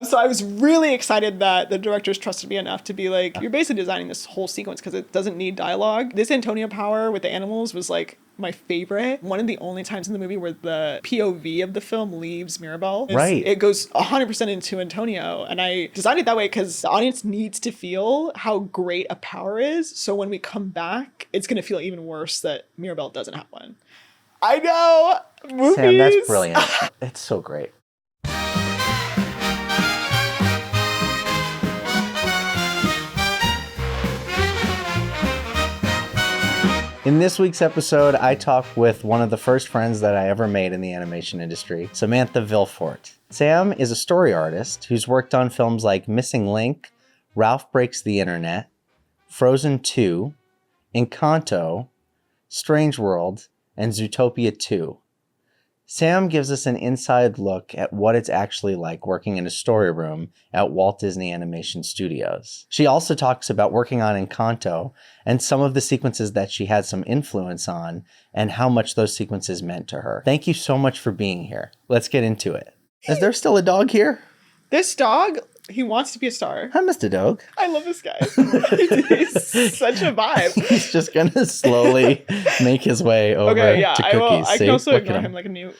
So I was really excited that the directors trusted me enough to be like, you're basically designing this whole sequence because it doesn't need dialogue. This Antonio power with the animals was like my favorite. One of the only times in the movie where the POV of the film leaves Mirabel. Right. It goes 100% into Antonio. And I designed it that way because the audience needs to feel how great a power is. So when we come back, it's going to feel even worse that Mirabel doesn't have one. I know. Movies. Sam, that's brilliant. It's so great. In this week's episode, I talk with one of the first friends that I ever made in the animation industry, Samantha Vilfort. Sam is a story artist who's worked on films like Missing Link, Ralph Breaks the Internet, Frozen 2, Encanto, Strange World, and Zootopia 2. Sam gives us an inside look at what it's actually like working in a story room at Walt Disney Animation Studios. She also talks about working on Encanto and some of the sequences that she had some influence on and how much those sequences meant to her. Thank you so much for being here. Let's get into it. Is there still a dog here? This dog, he wants to be a star. Hi, Mr. Dog. I love this guy. He's such a vibe. He's just going to slowly make his way over to cookies. I can also ignore him like a new...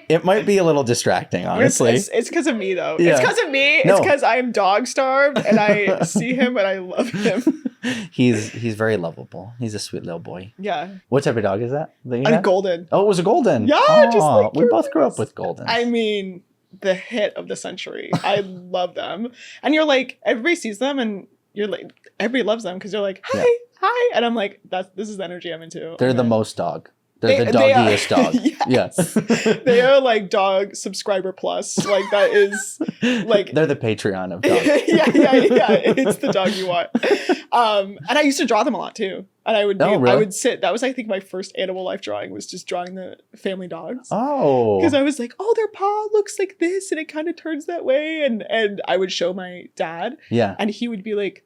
It might be a little distracting, honestly. It's because of me, though. Yeah. It's because of me. No. It's because I am dog starved, and I see him, and I love him. He's very lovable. He's a sweet little boy. Yeah. What type of dog is that you A have? golden. Oh, it was a golden. Yeah, just like we both grew up with goldens. I mean, the hit of the century. I love them. And you're like, everybody sees them, and you're like, everybody loves them because you're like, hi. And I'm like, this is the energy I'm into. They're the most dog. They're the doggiest dog. Yes. They are like dog subscriber plus. Like that is like they're the Patreon of dogs. yeah. It's the dog you want. And I used to draw them a lot too. And I would really? I would sit. That was I think my first animal life drawing was just drawing the family dogs. Oh. Because I was like, oh, their paw looks like this and it kind of turns that way. And I would show my dad. Yeah. And he would be like,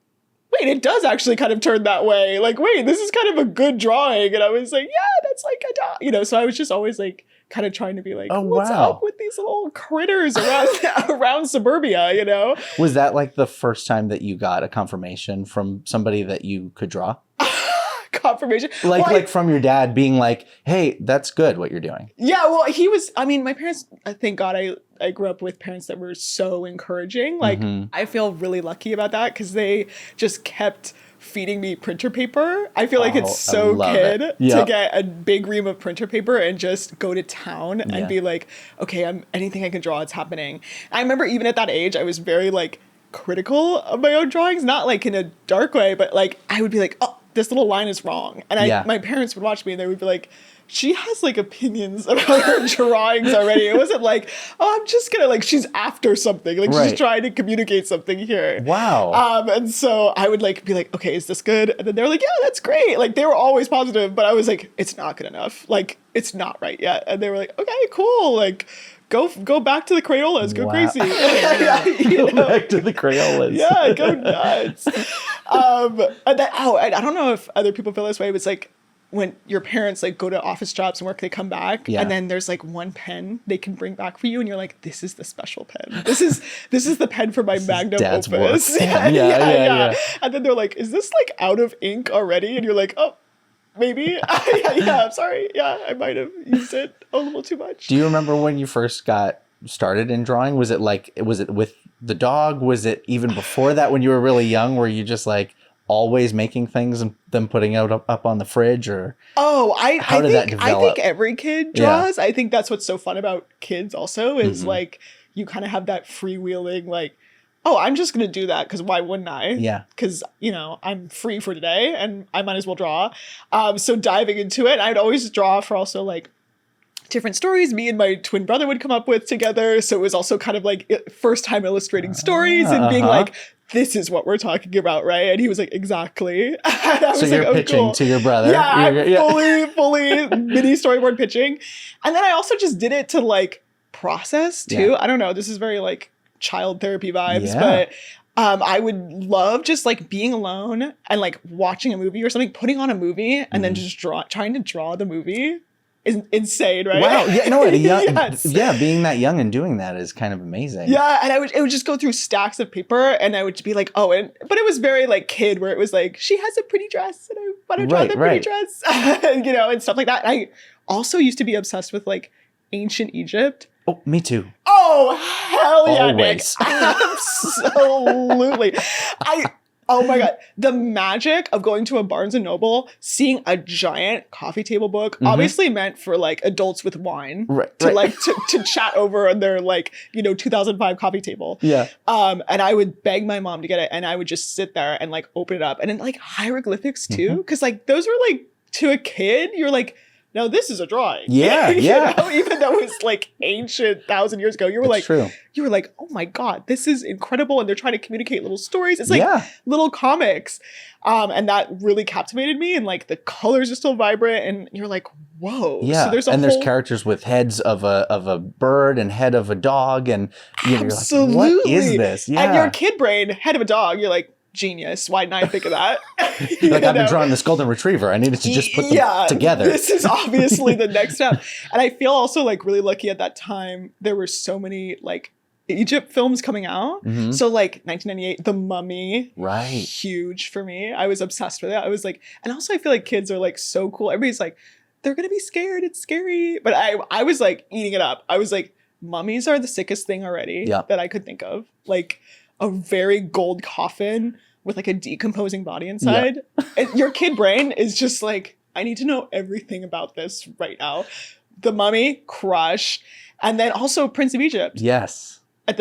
wait, it does actually kind of turn that way. Like, wait, this is kind of a good drawing. And I was like, yeah, that's like a dog. So I was just always like kind of trying to be like, what's up with these little critters around suburbia, Was that like the first time that you got a confirmation from somebody that you could draw? Confirmation? Like from your dad being like, hey, that's good what you're doing. Yeah, well, he was, my parents, thank God I grew up with parents that were so encouraging. Like, I feel really lucky about that because they just kept feeding me printer paper. I feel like it's so kid to get a big ream of printer paper and just go to town and be like, okay, anything I can draw, it's happening. I remember even at that age, I was very like critical of my own drawings, not like in a dark way, but like I would be like, oh, this little line is wrong. And my parents would watch me and they would be like, she has like opinions about her drawings already. It wasn't like, oh, I'm just gonna like, she's after something. Like she's trying to communicate something here. Wow. And so I would like be like, okay, is this good? And then they were like, yeah, that's great. Like they were always positive, but I was like, it's not good enough. Like it's not right yet. And they were like, okay, cool. Like go back to the Crayolas, go crazy. Go back to the Crayolas. Yeah, go nuts. I don't know if other people feel this way, but it's like when your parents like go to office jobs and work, they come back and then there's like one pen they can bring back for you and you're like, this is the special pen. This is the pen for my magnum opus. Yeah. And then they're like, is this like out of ink already? And you're like, oh, maybe. I'm sorry. Yeah, I might have used it a little too much. Do you remember when you first got started in drawing? Was it with the dog? Was it even before that when you were really young? Were you just like always making things and then putting out up on the fridge? Or how did that develop? I think every kid draws. I think that's what's so fun about kids also is like you kind of have that freewheeling like, oh, I'm just going to do that because why wouldn't I? Yeah. Because, I'm free for today and I might as well draw. So diving into it, I'd always draw for also like different stories me and my twin brother would come up with together. So it was also kind of like first time illustrating stories and being like, this is what we're talking about, right? And he was like, exactly. So you're pitching to your brother. Yeah, fully mini storyboard pitching. And then I also just did it to like process too. Yeah. I don't know. This is very like child therapy vibes, but I would love just like being alone and like watching a movie or something, putting on a movie and then just trying to draw the movie. is insane, right? Wow. Yeah, no, Yes. yeah, being that young and doing that is kind of amazing. Yeah, and it would just go through stacks of paper, and I would be like, oh, but it was very like kid, where it was like, she has a pretty dress, and I want to draw the pretty dress, and stuff like that. I also used to be obsessed with like ancient Egypt. Oh, me too. Oh, hell yeah, Always. Nick. Absolutely. Oh my God. The magic of going to a Barnes & Noble, seeing a giant coffee table book, obviously meant for like adults with wine to chat over on their like, 2005 coffee table. Yeah. And I would beg my mom to get it, and I would just sit there and like open it up. And then like hieroglyphics too. Cause like those were like, to a kid, you're like, now this is a drawing. Yeah, yeah. Even though it's like ancient 1,000 years ago, you were true. You were like, oh my God, this is incredible. And they're trying to communicate little stories. It's like little comics. And that really captivated me. And like the colors are still vibrant, and you're like, whoa. Yeah. So there's characters with heads of a bird and head of a dog. And you're like, what is this? Yeah. And your kid brain, head of a dog, you're like, genius. Why didn't I think of that? Like, I've been drawing this golden retriever. I needed to just put them together. This is obviously the next step. And I feel also like really lucky at that time. There were so many like Egypt films coming out. So like 1998, The Mummy. Right. Huge for me. I was obsessed with it. I was like, and also I feel like kids are like so cool. Everybody's like, they're going to be scared. It's scary. But I was like eating it up. I was like, mummies are the sickest thing already that I could think of. Like, a very gold coffin with like a decomposing body inside. And your kid brain is just like, I need to know everything about this right now. The Mummy, crush. And then also Prince of Egypt. Yes. At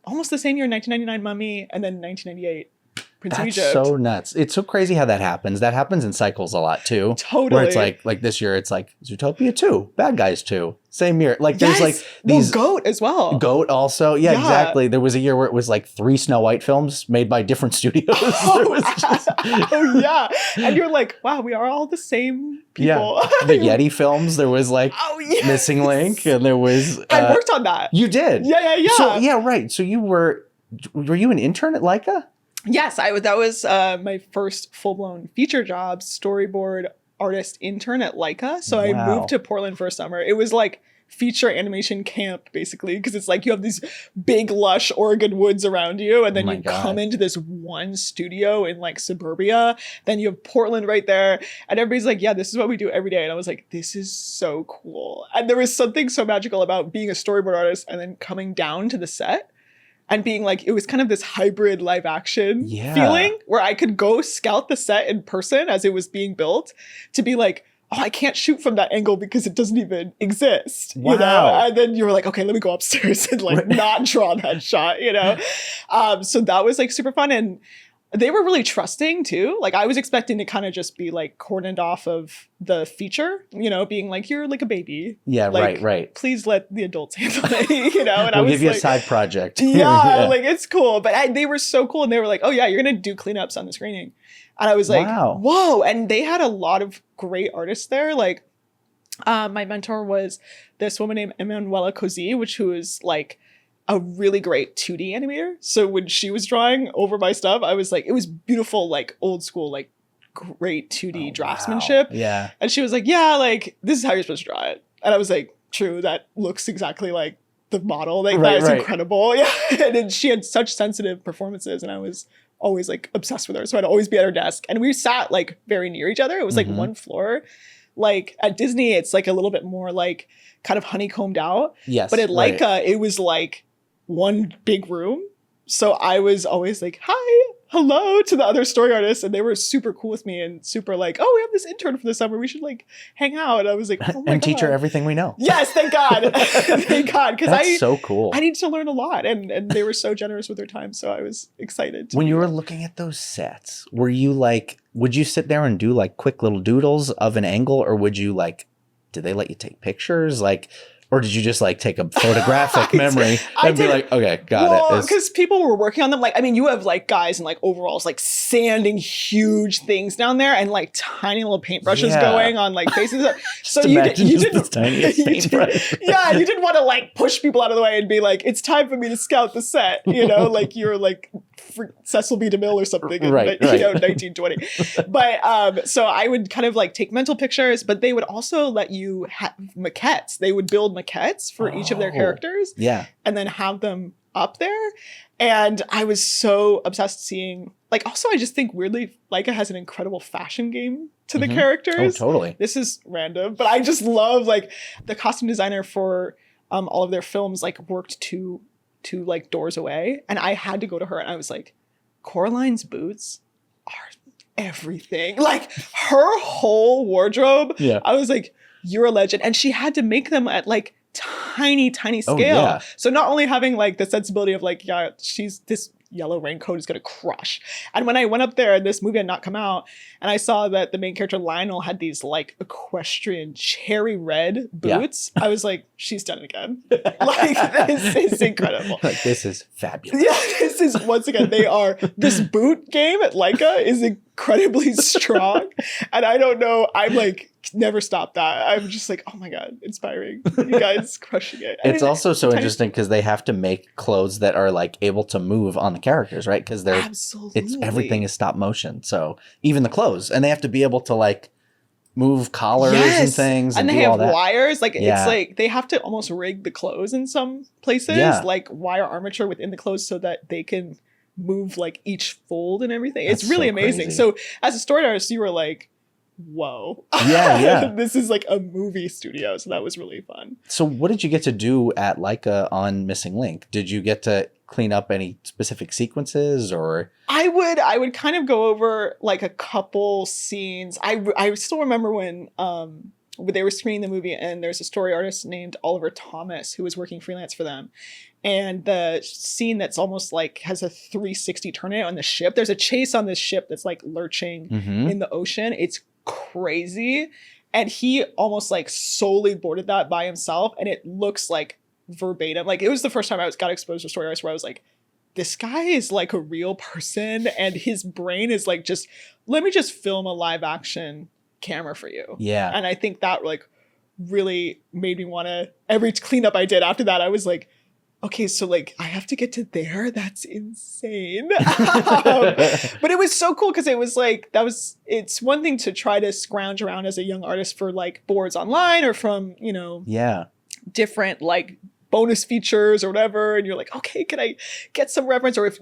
almost the same year, 1999 Mummy, and then 1998 Prince of Egypt. That's so nuts. It's so crazy how that happens. That happens in cycles a lot too. Totally. Where it's like this year, it's like Zootopia 2, Bad Guys 2. Same year. Like there's like these. Goat as well. Goat also. Yeah, exactly. There was a year where it was like 3 Snow White films made by different studios. Oh yeah. And you're like, wow, we are all the same people. Yeah. The Yeti films, there was like Missing Link, and there was I worked on that. You did? Yeah. So right. So were you an intern at Laika? Yes, that was my first full-blown feature job, storyboard artist intern at Laika. So I moved to Portland for a summer. It was like feature animation camp, basically, because it's like you have these big, lush Oregon woods around you, and then you come into this one studio in like suburbia. Then you have Portland right there, and everybody's like, yeah, this is what we do every day. And I was like, this is so cool. And there was something so magical about being a storyboard artist and then coming down to the set. And being like, it was kind of this hybrid live action feeling where I could go scout the set in person as it was being built, to be like, oh, I can't shoot from that angle because it doesn't even exist. Wow. You know? And then you were like, okay, let me go upstairs and like not draw that shot, So that was like super fun. And they were really trusting too. Like I was expecting to kind of just be like cordoned off of the feature, being like, you're like a baby. Yeah, like, right. Please let the adults handle it, And we'll give you a side project. Yeah, like it's cool. But they were so cool. And they were like, oh yeah, you're going to do cleanups on the screening. And I was like, whoa. And they had a lot of great artists there. Like my mentor was this woman named Emanuela Cozy, who was like a really great 2D animator. So when she was drawing over my stuff, I was like, it was beautiful, like old school, like great 2D draftsmanship. Yeah. And she was like, yeah, like this is how you're supposed to draw it. And I was like, true, that looks exactly like the model. Like that is incredible. Yeah. And then she had such sensitive performances, and I was always like obsessed with her. So I'd always be at her desk, and we sat like very near each other. It was like one floor. Like at Disney, it's like a little bit more like kind of honeycombed out. Yes. But at Laika, it was like one big room. So I was always like, hi, hello to the other story artists. And they were super cool with me and super like, oh, we have this intern for the summer. We should like hang out. And I was like, oh my God. And teach her everything we know. Yes, thank God. Thank God. Because so cool. I need to learn a lot. And they were so generous with their time. So I was excited. When you were looking at those sets, were you like, would you sit there and do like quick little doodles of an angle? Or would you like, did they let you take pictures? Like, or did you just like take a photographic memory and be like, okay, got it? Because people were working on them. Like, I mean, you have like guys in like overalls, like sanding huge things down there and like tiny little paintbrushes going on like faces. So you didn't tiniest paintbrush. Yeah, you didn't want to like push people out of the way and be like, it's time for me to scout the set, you know, like you're like Cecil B. DeMille or something in 1920. But so I would kind of like take mental pictures, but they would also let you have maquettes. They would build maquettes for each of their characters. Yeah. And then have them up there. And I was so obsessed seeing, like, also I just think weirdly, Laika has an incredible fashion game to the characters. Oh, totally. This is random, but I just love, like, the costume designer for all of their films, like, worked two like doors away. And I had to go to her and I was like, Coraline's boots are everything. Like, her whole wardrobe, I was like, you're a legend. And she had to make them at, like, tiny scale. So not only having like the sensibility of like, yeah, this yellow raincoat is gonna crush. And when I went up there and this movie had not come out, and I saw that the main character Lionel had these like equestrian cherry red boots, I was like, she's done it again. Like, this is incredible. Like, this is fabulous. Yeah, this is, once again, this boot game at Laika is incredibly strong. And I don't know, I'm like, never stop that. I'm just like, oh my God, inspiring. You guys crushing it. It's also so interesting because they have to make clothes that are like able to move on the characters, right? Because everything is stop motion. So even the clothes, and they have to be able to like move collars and things. And they have wires. Like, it's like they have to almost rig the clothes in some places, like wire armature within the clothes so that they can move like each fold and everything. It's really amazing. Crazy. So as a story artist, you were like, whoa. This is like a movie studio. So that was really fun. So what did you get to do at Laika on Missing Link? Did you get to clean up any specific sequences, or? I would kind of go over like a couple scenes. I still remember when they were screening the movie and there's a story artist named Oliver Thomas who was working freelance for them. And the scene that's almost like has a 360 turn on the ship. There's a chase on this ship that's like lurching in the ocean. It's crazy. And he almost like solely boarded that by himself. And it looks like verbatim. Like, it was the first time I got exposed to story artists where I was like, this guy is like a real person. And his brain is like, let me just film a live action camera for you. Yeah. And I think that like really made me want to, every cleanup I did after that, I was like, okay, so like I have to get to there. That's insane. But it was so cool because it was like, it's one thing to try to scrounge around as a young artist for like boards online or from, you know, different like bonus features or whatever. And you're like, okay, can I get some reference? Or if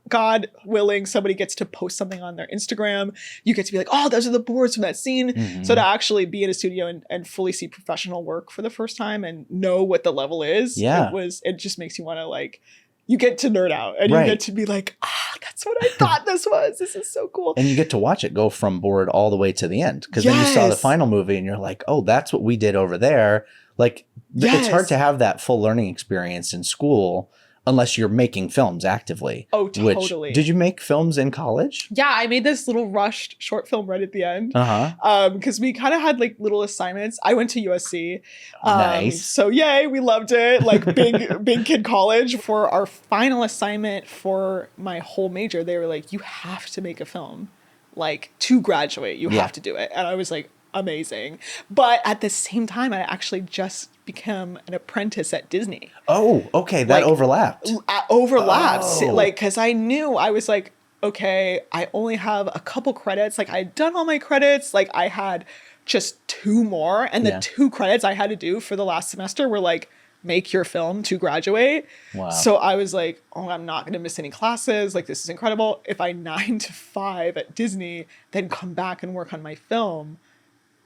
God willing, somebody gets to post something on their Instagram, you get to be like, oh, those are the boards from that scene. So to actually be in a studio and fully see professional work for the first time and know what the level is, it just makes you want to like, you get to nerd out and you get to be like, that's what I thought this was. This is so cool. And you get to watch it go from board all the way to the end. Because then you saw the final movie and you're like, oh, that's what we did over there. Like, it's hard to have that full learning experience in school unless you're making films actively. Oh, totally. Did you make films in college? Yeah, I made this little rushed short film right at the end. Because we kind of had like little assignments. I went to USC. Nice. So yay, we loved it. Like big kid college. For our final assignment for my whole major, they were like, you have to make a film. Like, to graduate, you have to do it. And I was like, amazing. But at the same time, I actually just became an apprentice at Disney. Oh, okay. That overlapped. Overlaps. Like, because I knew, I was like, okay, I only have a couple credits. Like, I'd done all my credits. Like, I had just 2 more. And the 2 credits I had to do for the last semester were like, make your film to graduate. Wow. So I was like, oh, I'm not going to miss any classes. Like, this is incredible. If I 9 to 5 at Disney, then come back and work on my film,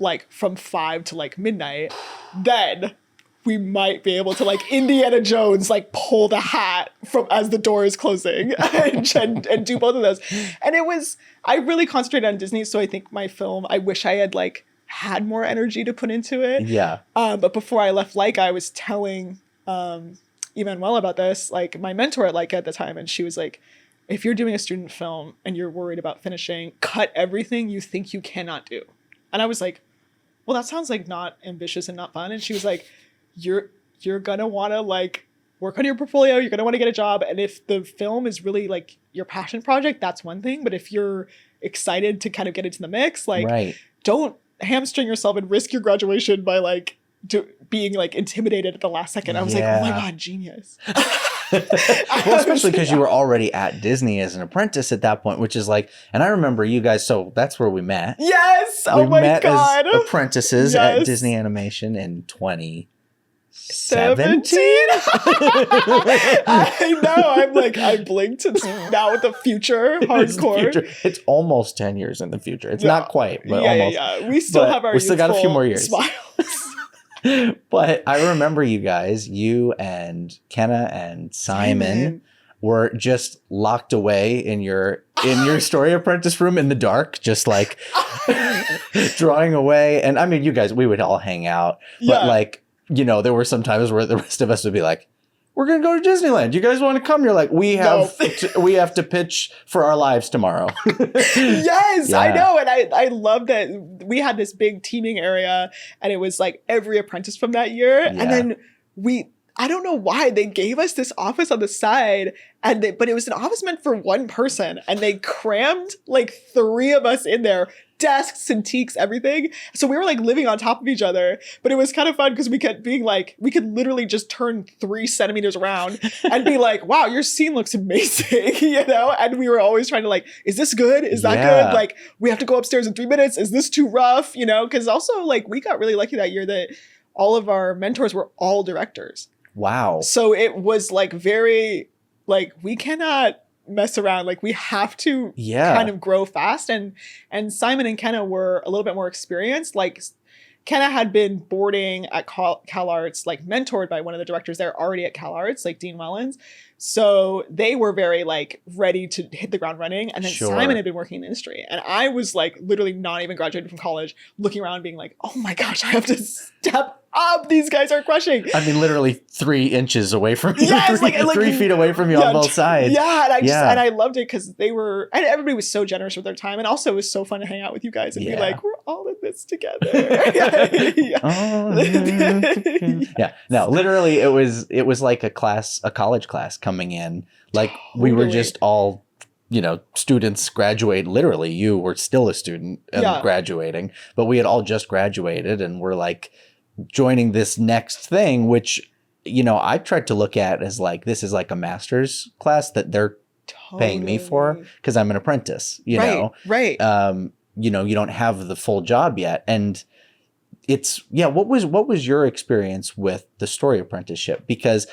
like from 5 to like midnight, then we might be able to like Indiana Jones, like pull the hat from as the door is closing and do both of those. And I really concentrated on Disney. So I think my film, I wish I had like had more energy to put into it. Yeah. But before I left Laika, I was telling Emanuelle about this, like my mentor at Laika at the time. And she was like, if you're doing a student film and you're worried about finishing, cut everything you think you cannot do. And I was like, well, that sounds like not ambitious and not fun. And she was like, you're gonna want to like work on your portfolio. You're going to want to get a job. And if the film is really like your passion project, that's one thing. But if you're excited to kind of get into the mix, like don't hamstring yourself and risk your graduation by like being like intimidated at the last second. I was like, oh my God, genius. Well, especially because you were already at Disney as an apprentice at that point, which is like, and I remember you guys, so that's where we met. Yes. Oh my God. As apprentices at Disney Animation in 2017. I know. I'm like, I blinked. It's now with the future hardcore. It's almost 10 years in the future. It's not quite, but almost. Yeah. We still have our we still got a few more years. Smiles. But I remember you guys, you and Kenna and Simon were just locked away in your story apprentice room in the dark, just like drawing away. And I mean, you guys, we would all hang out, but like, you know, there were some times where the rest of us would be like, we're going to go to Disneyland. You guys want to come? You're like, we have to pitch for our lives tomorrow. Yes, I know. And I love that we had this big teaming area and it was like every apprentice from that year. Yeah. And then I don't know why they gave us this office on the side but it was an office meant for one person and they crammed like 3 of us in there. Desks and teaks, everything. So we were like living on top of each other, but it was kind of fun because we kept being like, we could literally just turn 3 centimeters around and be like, wow, your scene looks amazing, you know? And we were always trying to like, is this good? Is that good? Like, we have to go upstairs in 3 minutes. Is this too rough? You know? Because also like we got really lucky that year that all of our mentors were all directors. Wow. So it was like very, like we cannot mess around. Like we have to kind of grow fast. And Simon and Kenna were a little bit more experienced. Like Kenna had been boarding at CalArts, like mentored by one of the directors there already at CalArts, like Dean Wellens. So they were very like ready to hit the ground running. And then Simon had been working in the industry. And I was like literally not even graduated from college, looking around being like, oh my gosh, I have to step up. These guys are crushing. I mean, literally 3 inches away from you, yes, 3 feet away from you on both sides. Yeah, and I loved it because they were, and everybody was so generous with their time. And also it was so fun to hang out with you guys and be like, we're all in this together. No, literally it was like a college class coming in. Like we were just all, you know, students graduate. Literally, you were still a student and graduating, but we had all just graduated and we're like joining this next thing, which, you know, I tried to look at as like, this is like a master's class that they're paying me for because I'm an apprentice, you know? Right. You know, you don't have the full job yet. And it's, what was your experience with the story apprenticeship? Because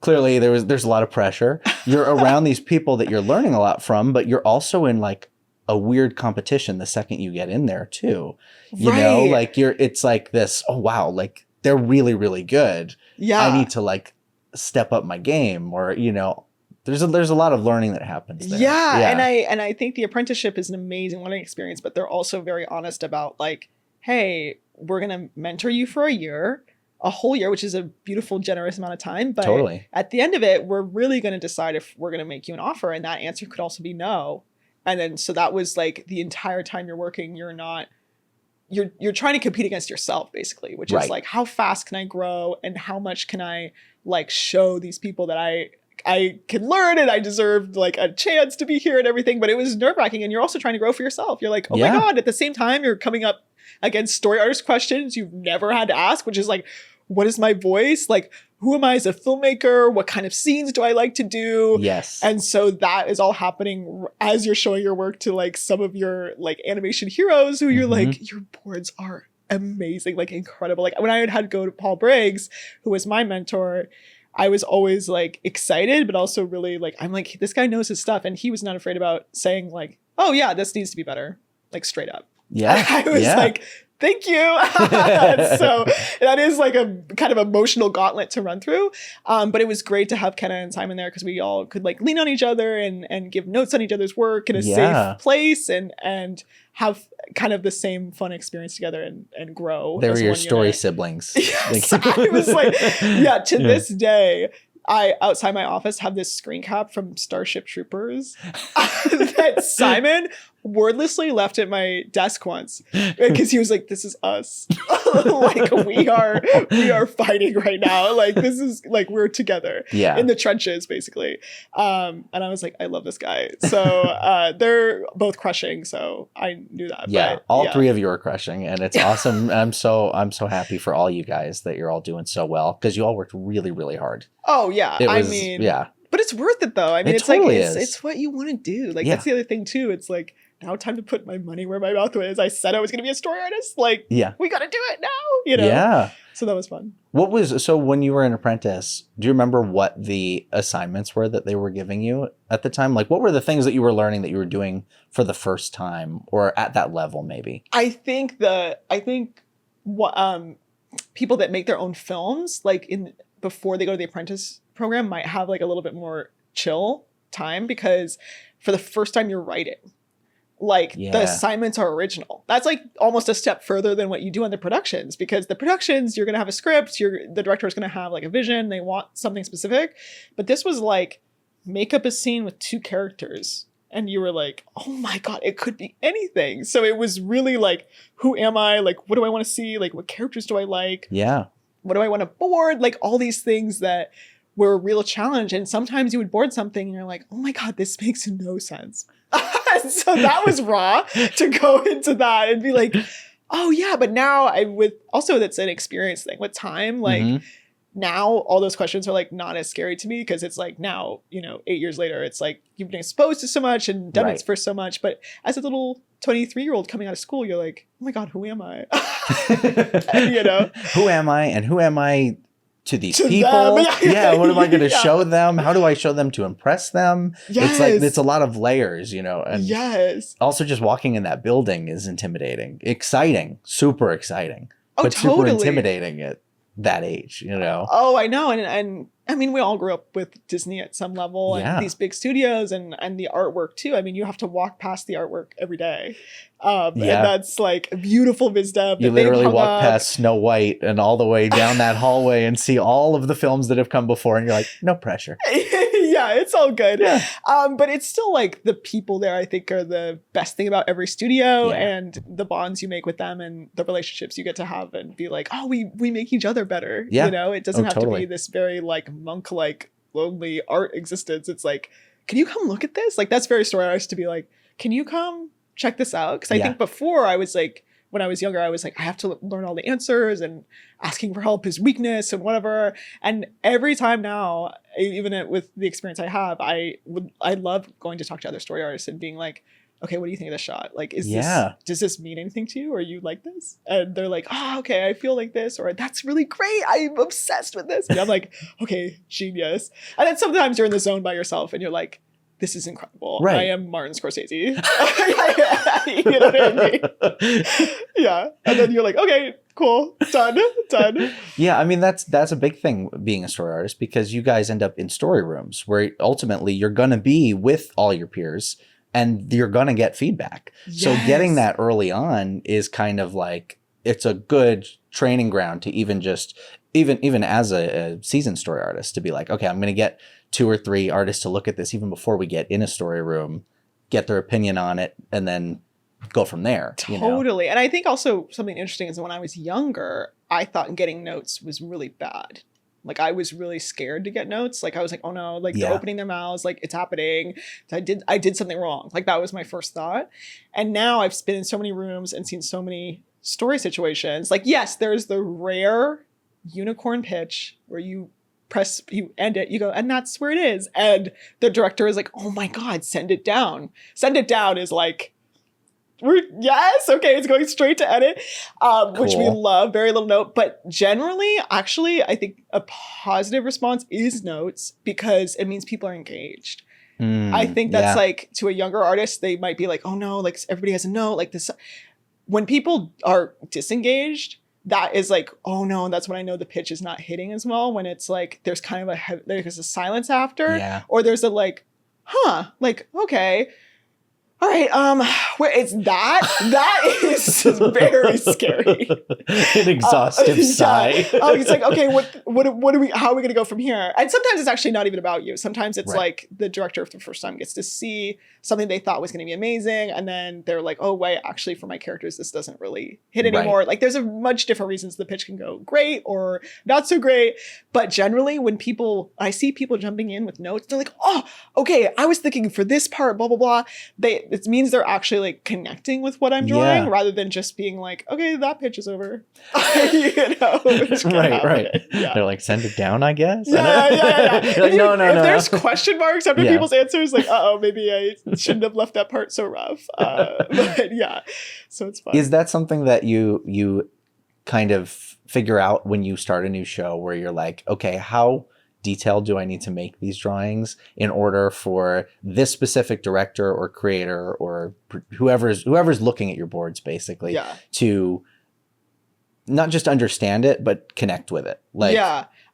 clearly there's a lot of pressure. You're around these people that you're learning a lot from, but you're also in like a weird competition the second you get in there too. You know, like it's like this, oh wow, like they're really, really good. Yeah. I need to like step up my game, or, you know, there's a lot of learning that happens there. Yeah. And I think the apprenticeship is an amazing learning experience, but they're also very honest about like, hey, we're going to mentor you for a whole year, which is a beautiful, generous amount of time. But at the end of it, we're really going to decide if we're going to make you an offer. And that answer could also be no. And then, so that was like the entire time you're working, you're trying to compete against yourself basically, which is like, how fast can I grow and how much can I like show these people that I can learn and I deserve like a chance to be here and everything. But it was nerve-wracking, and you're also trying to grow for yourself. You're like, oh my God, at the same time, you're coming up against story artist questions you've never had to ask, which is like, what is my voice? Like, who am I as a filmmaker? What kind of scenes do I like to do? Yes. And so that is all happening as you're showing your work to like some of your like animation heroes who you're like, your boards are amazing, like incredible. Like when I had to go to Paul Briggs, who was my mentor, I was always like excited, but also really like, I'm like, this guy knows his stuff. And he was not afraid about saying like, oh yeah, this needs to be better. Like straight up. Yeah. I was like, thank you. So that is like a kind of emotional gauntlet to run through. But it was great to have Kenna and Simon there because we all could like lean on each other and give notes on each other's work in a safe place and have kind of the same fun experience together and grow. They were your story siblings. Yes. I was like, to this day, I, outside my office, have this screen cap from Starship Troopers that Simon wordlessly left at my desk once because he was like, this is us. Like we are fighting right now. Like this is like we're together in the trenches basically. And I was like, I love this guy. So they're both crushing. So I knew that. Yeah, but, all three of you are crushing, and it's awesome. I'm so happy for all you guys that you're all doing so well because you all worked really, really hard. Oh yeah, I mean, but it's worth it though. I mean, it's totally like it's what you want to do. Like that's the other thing too. It's like now time to put my money where my mouth is. I said I was going to be a story artist. Like we got to do it now. You know. Yeah. So that was fun. So when you were an apprentice, do you remember what the assignments were that they were giving you at the time? Like what were the things that you were learning that you were doing for the first time or at that level maybe? I think what people that make their own films like before they go to the apprentice program might have like a little bit more chill time because for the first time you're writing. Like the assignments are original. That's like almost a step further than what you do on the productions because the productions, you're going to have a script, the director is going to have like a vision. They want something specific. But this was like make up a scene with 2 characters and you were like, oh my God, it could be anything. So it was really like, who am I? Like, what do I want to see? Like, what characters do I like? Yeah. What do I want to board? Like all these things that were a real challenge. And sometimes you would board something and you're like, oh my God, this makes no sense. So that was raw to go into that and be like, oh yeah, but now that's an experience thing with time. Like now all those questions are like not as scary to me because it's like now, 8 years later, it's like you've been exposed to so much and done it for so much. But as a little 23-year-old coming out of school, you're like, oh my God, who am I? Who am I and who am I to these people? What am I going to show them? How do I show them to impress them? It's like it's a lot of layers, and also just walking in that building is intimidating, exciting, super exciting, but super intimidating at that age, Oh, I know. And I mean, we all grew up with Disney at some level and these big studios and the artwork too. I mean, you have to walk past the artwork every day. And that's like a beautiful biz dev. You literally walk past Snow White and all the way down that hallway and see all of the films that have come before. And you're like, no pressure. Yeah, it's all good. Yeah. But it's still like the people there, I think, are the best thing about every studio and the bonds you make with them and the relationships you get to have and be like, oh, we make each other better. Yeah. It doesn't have to be this very like monk-like lonely art existence. It's like, can you come look at this? Like that's very story artist to be like, can you come check this out? Because I think before I was like, when I was younger, I was like, I have to learn all the answers and asking for help is weakness and whatever. And every time now, even with the experience I have, I love going to talk to other story artists and being like, okay, what do you think of this shot? Like, does this mean anything to you? Or you like this? And they're like, oh, okay, I feel like this. Or that's really great. I'm obsessed with this. And I'm like, okay, genius. And then sometimes you're in the zone by yourself and you're like, this is incredible. Right. I am Martin Scorsese. You know what I mean? Yeah. And then you're like, okay, cool. Done. Yeah. I mean, that's a big thing being a story artist because you guys end up in story rooms where ultimately you're going to be with all your peers and you're going to get feedback. Yes. So getting that early on is kind of like, it's a good training ground to even as a seasoned story artist to be like, okay, I'm going to get 2 or 3 artists to look at this even before we get in a story room, get their opinion on it, and then go from there. Totally. And I think also something interesting is when I was younger, I thought getting notes was really bad. Like I was really scared to get notes. Like I was like, oh no, like they're opening their mouths, like it's happening. I did something wrong. Like that was my first thought. And now I've been in so many rooms and seen so many story situations. Like, yes, there's the rare unicorn pitch where you end it, you go, and that's where it is. And the director is like, oh my God, send it down. Send it down is like, it's going straight to edit, which we love, very little note. But generally, actually, I think a positive response is notes because it means people are engaged. I think that's like to a younger artist, they might be like, oh no, like everybody has a note like this. When people are disengaged, that is like, oh no, that's when I know the pitch is not hitting as well. When it's like, there's kind of there's a silence after, or there's a like, like, okay. all right, where is that is very scary. An exhaustive sigh. It's like, okay, how are we gonna go from here? And sometimes it's actually not even about you. Sometimes it's like the director for the first time gets to see something they thought was gonna be amazing, and then they're like, oh wait, actually for my characters this doesn't really hit anymore. Like there's a much different reasons the pitch can go great or not so great. But generally when I see people jumping in with notes, they're like, oh, okay, I was thinking for this part, blah blah blah. It means they're actually like connecting with what I'm drawing rather than just being like, okay, that pitch is over. Right. Yeah. They're like, send it down, I guess. Yeah. Like, no. If there's question marks after people's answers, like, maybe I shouldn't have left that part so rough. But yeah, so it's fun. Is that something that you kind of figure out when you start a new show where you're like, okay, how detailed do I need to make these drawings in order for this specific director or creator or whoever's looking at your boards basically to not just understand it but connect with it? Like,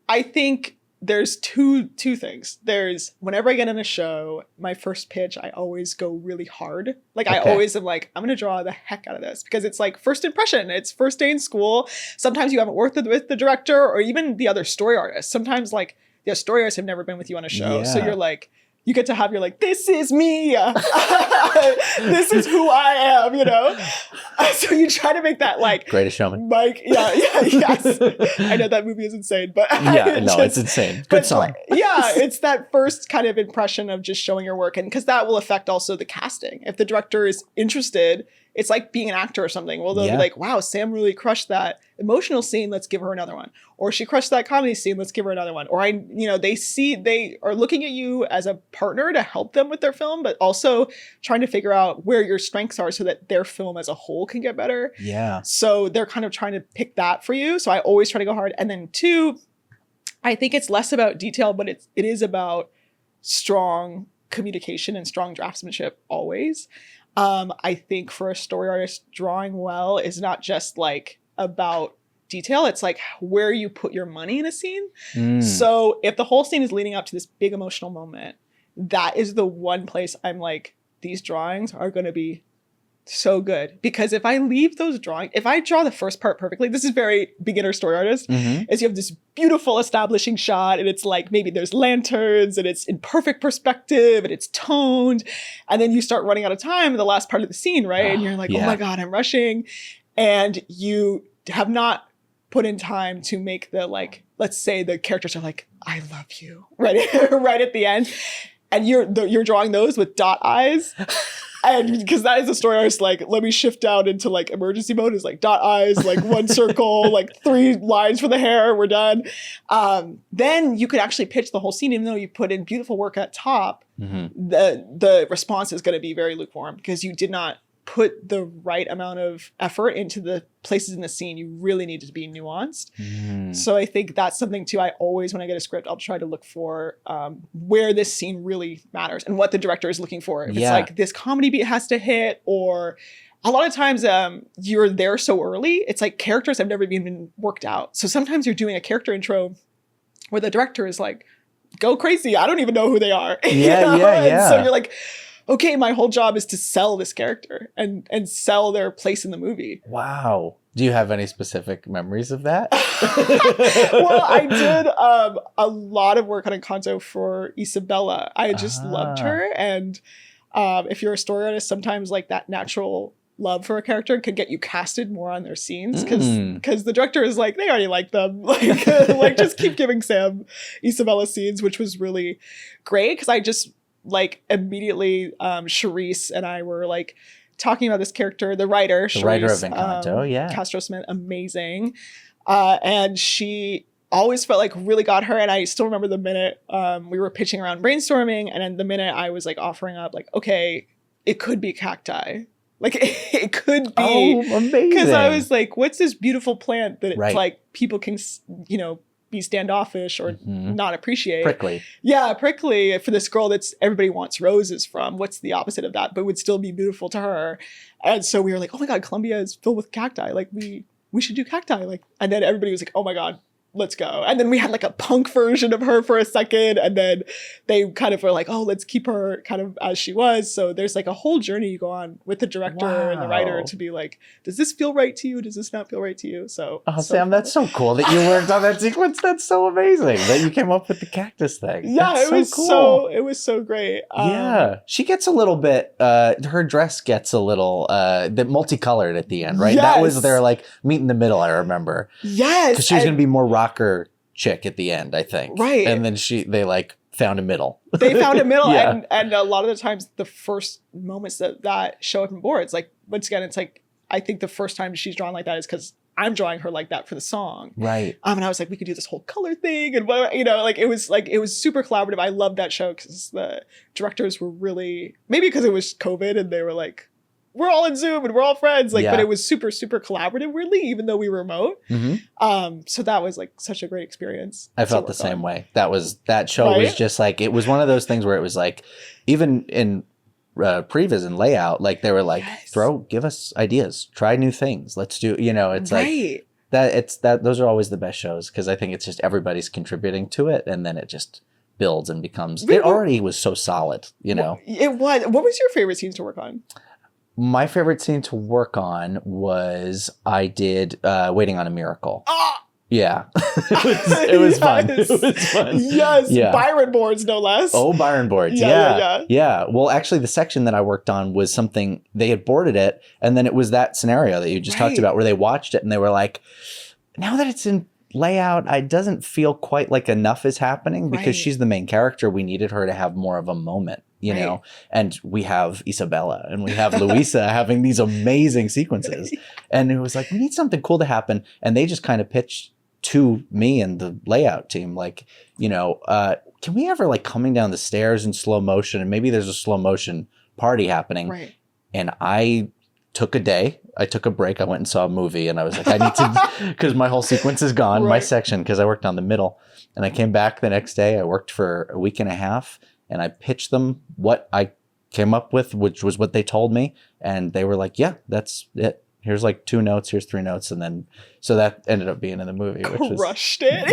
I think there's two things. There's whenever I get in a show, my first pitch, I always go really hard. Like I always am like, I'm gonna draw the heck out of this because it's like first impression. It's first day in school. Sometimes you haven't worked with the director or even the other story artist. Sometimes like the story artists have never been with you on a show. So you're like, you get to have, you're like, this is me. This is who I am, you know? So you try to make that like Greatest Showman. Mike, yes. I know that movie is insane, but it's insane. Good song. Like, it's that first kind of impression of just showing your work. And because that will affect also the casting. If the director is interested, it's like being an actor or something. Well, they'll be like, wow, Sam really crushed that emotional scene. Let's give her another one. Or she crushed that comedy scene. Let's give her another one. Or they are looking at you as a partner to help them with their film, but also trying to figure out where your strengths are so that their film as a whole can get better. Yeah. So they're kind of trying to pick that for you. So I always try to go hard. And then 2, I think it's less about detail, but it is about strong communication and strong draftsmanship always. I think for a story artist, drawing well is not just like about detail. It's like where you put your money in a scene. So if the whole scene is leading up to this big emotional moment, that is the one place I'm like, these drawings are going to be so good. Because if I leave those drawings, if I draw the first part perfectly, this is very beginner story artist, is you have this beautiful establishing shot and it's like maybe there's lanterns and it's in perfect perspective and it's toned. And then you start running out of time in the last part of the scene, right? And you're like, oh my God, I'm rushing. And you have not put in time to make the like, let's say the characters are like, I love you, right at the end. And you're drawing those with dot eyes. And because that is a story artist, like, let me shift down into like emergency mode is like dot eyes, like one circle, like 3 lines for the hair, we're done. Then you could actually pitch the whole scene, even though you put in beautiful work at top, the response is going to be very lukewarm because you did not put the right amount of effort into the places in the scene. You really need to be nuanced. So I think that's something too. I always, when I get a script, I'll try to look for where this scene really matters and what the director is looking for. If it's like this comedy beat has to hit, or a lot of times you're there so early, it's like characters have never even worked out. So sometimes you're doing a character intro where the director is like, go crazy. I don't even know who they are. And so you're like, okay, my whole job is to sell this character and sell their place in the movie. Wow. Do you have any specific memories of that? Well, I did a lot of work on Encanto for Isabella. I just loved her. And if you're a story artist, sometimes like that natural love for a character could get you casted more on their scenes because the director is like, they already like them. Like just keep giving Sam Isabella scenes, which was really great because I just like immediately Charisse and I were like talking about this character, the writer of Encanto, Castro Smith, amazing, and she always felt like really got her. And I still remember the minute we were pitching around brainstorming, and then the minute I was like offering up like, okay, it could be cacti, like it could be amazing, because I was like, what's this beautiful plant that it's like people can be standoffish or not appreciate. Prickly for this girl that's everybody wants roses from. What's the opposite of that, but would still be beautiful to her? And so we were like, oh my God, Colombia is filled with cacti. Like we should do cacti. Like, and then everybody was like, oh my God, let's go. And then we had like a punk version of her for a second. And then they kind of were like, oh, let's keep her kind of as she was. So there's like a whole journey you go on with the director and the writer to be like, does this feel right to you? Does this not feel right to you? So, Sam, that's so cool that you worked on that sequence. That's so amazing that you came up with the cactus thing. Yeah, that's it was so great. Yeah, she gets a little bit, her dress gets a little multicolored at the end, right? Yes. That was their like meet in the middle, I remember. Yes. Because she was going to be more rocker chick at the end, I think. Right. And then they like found a middle. They found a middle. Yeah. And a lot of the times the first moments that show up in boards, like once again, it's like, I think the first time she's drawn like that is because I'm drawing her like that for the song. Right. And I was like, we could do this whole color thing and whatever, like it was super collaborative. I loved that show because the directors were really, maybe because it was COVID and they were like, we're all in Zoom and we're all friends. Like, but it was super, super collaborative, weirdly, even though we were remote. Mm-hmm. So that was like such a great experience. I felt the same way. That show was just like, it was one of those things where it was like, even in previs and layout, like they were like, give us ideas, try new things. Let's do, it's like those are always the best shows. Cause I think it's just everybody's contributing to it. And then it just builds and becomes, it already was so solid, It was. What was your favorite scenes to work on? My favorite scene to work on was I did Waiting on a Miracle. Yeah. it was fun. It was fun. Yes. Yeah. Byron boards, no less. Oh, Byron boards. Yeah. Well, actually, the section that I worked on was something, they had boarded it. And then it was that scenario that you just talked about where they watched it and they were like, now that it's in layout, it doesn't feel quite like enough is happening because she's the main character. We needed her to have more of a moment. And we have Isabella and we have Luisa having these amazing sequences. And it was like, we need something cool to happen. And they just kind of pitched to me and the layout team, like, can we ever like coming down the stairs in slow motion and maybe there's a slow motion party happening. Right. And I took a day. I took a break. I went and saw a movie and I was like, I need to, because my whole sequence is gone, my section, because I worked on the middle. And I came back the next day. I worked for a week and a half. And I pitched them what I came up with, which was what they told me. And they were like, yeah, that's it. Here's like 2 notes, here's 3 notes. And then, so that ended up being in the movie. Which crushed it.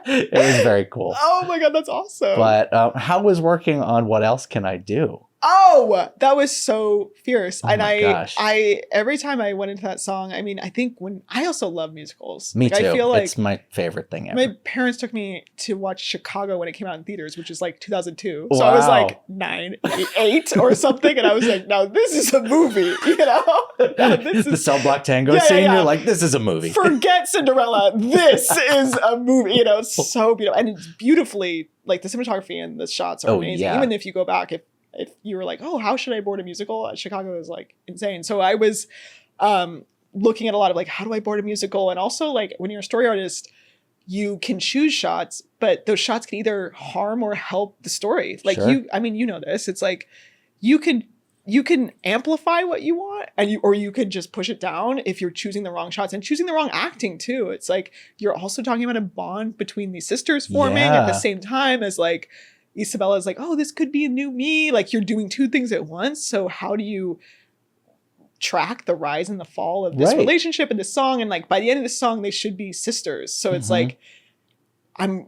It was very cool. Oh my God, that's awesome. But how was working on What Else Can I Do? Oh, that was so fierce. Oh and gosh. I every time I went into that song, I mean, I think I also love musicals. Me too. I feel like it's my favorite thing ever. My parents took me to watch Chicago when it came out in theaters, which is like 2002. So I was like 9, 8 or something. And I was like, now this is a movie, The cell block tango scene, you're like, this is a movie. Forget Cinderella. This is a movie, it's so beautiful. And it's beautifully, like the cinematography and the shots are amazing. Yeah. Even if you go back, if you were like, oh, how should I board a musical? Chicago is like insane. So I was looking at a lot of like, how do I board a musical? And also like when you're a story artist, you can choose shots, but those shots can either harm or help the story. Like you know this. It's like you can amplify what you want or you could just push it down if you're choosing the wrong shots and choosing the wrong acting too. It's like you're also talking about a bond between these sisters forming at the same time as like Isabella's like, oh, this could be a new me. Like you're doing 2 things at once. So how do you track the rise and the fall of this relationship and this song? And like by the end of the song, they should be sisters. So it's like, I'm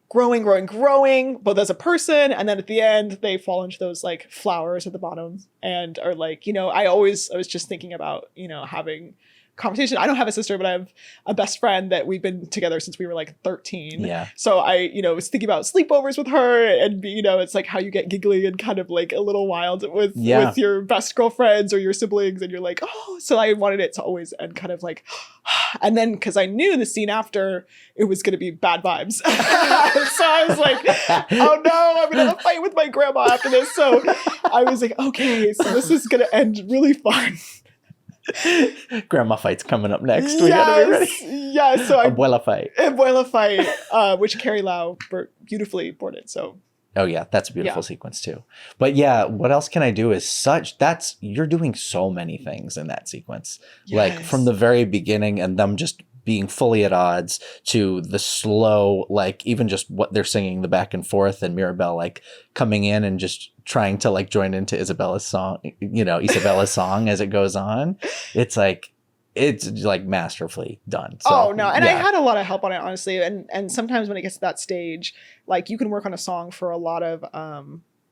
growing, both as a person. And then at the end, they fall into those like flowers at the bottom and are like, I was just thinking about, having conversation. I don't have a sister, but I have a best friend that we've been together since we were like 13. Yeah. So I, was thinking about sleepovers with her and, it's like how you get giggly and kind of like a little wild with your best girlfriends or your siblings. And you're like, oh, so I wanted it to always end kind of like, and then because I knew the scene after it was going to be bad vibes. So I was like, oh no, I'm going to have a fight with my grandma after this. So I was like, okay, so this is going to end really fun. Grandma fight's coming up next. We gotta be ready. Yeah, so Abuela fight, which Carrie Lau beautifully boarded. So oh yeah, that's a beautiful sequence too. But yeah, What Else Can I Do is you're doing so many things in that sequence. Yes. Like from the very beginning and them just being fully at odds to the slow, like even just what they're singing, the back and forth, and Mirabelle like coming in and just trying to like join into Isabella's song as it goes on. It's like it's like masterfully done. So, oh no, and I had a lot of help on it, honestly. And sometimes when it gets to that stage, like you can work on a song for a lot of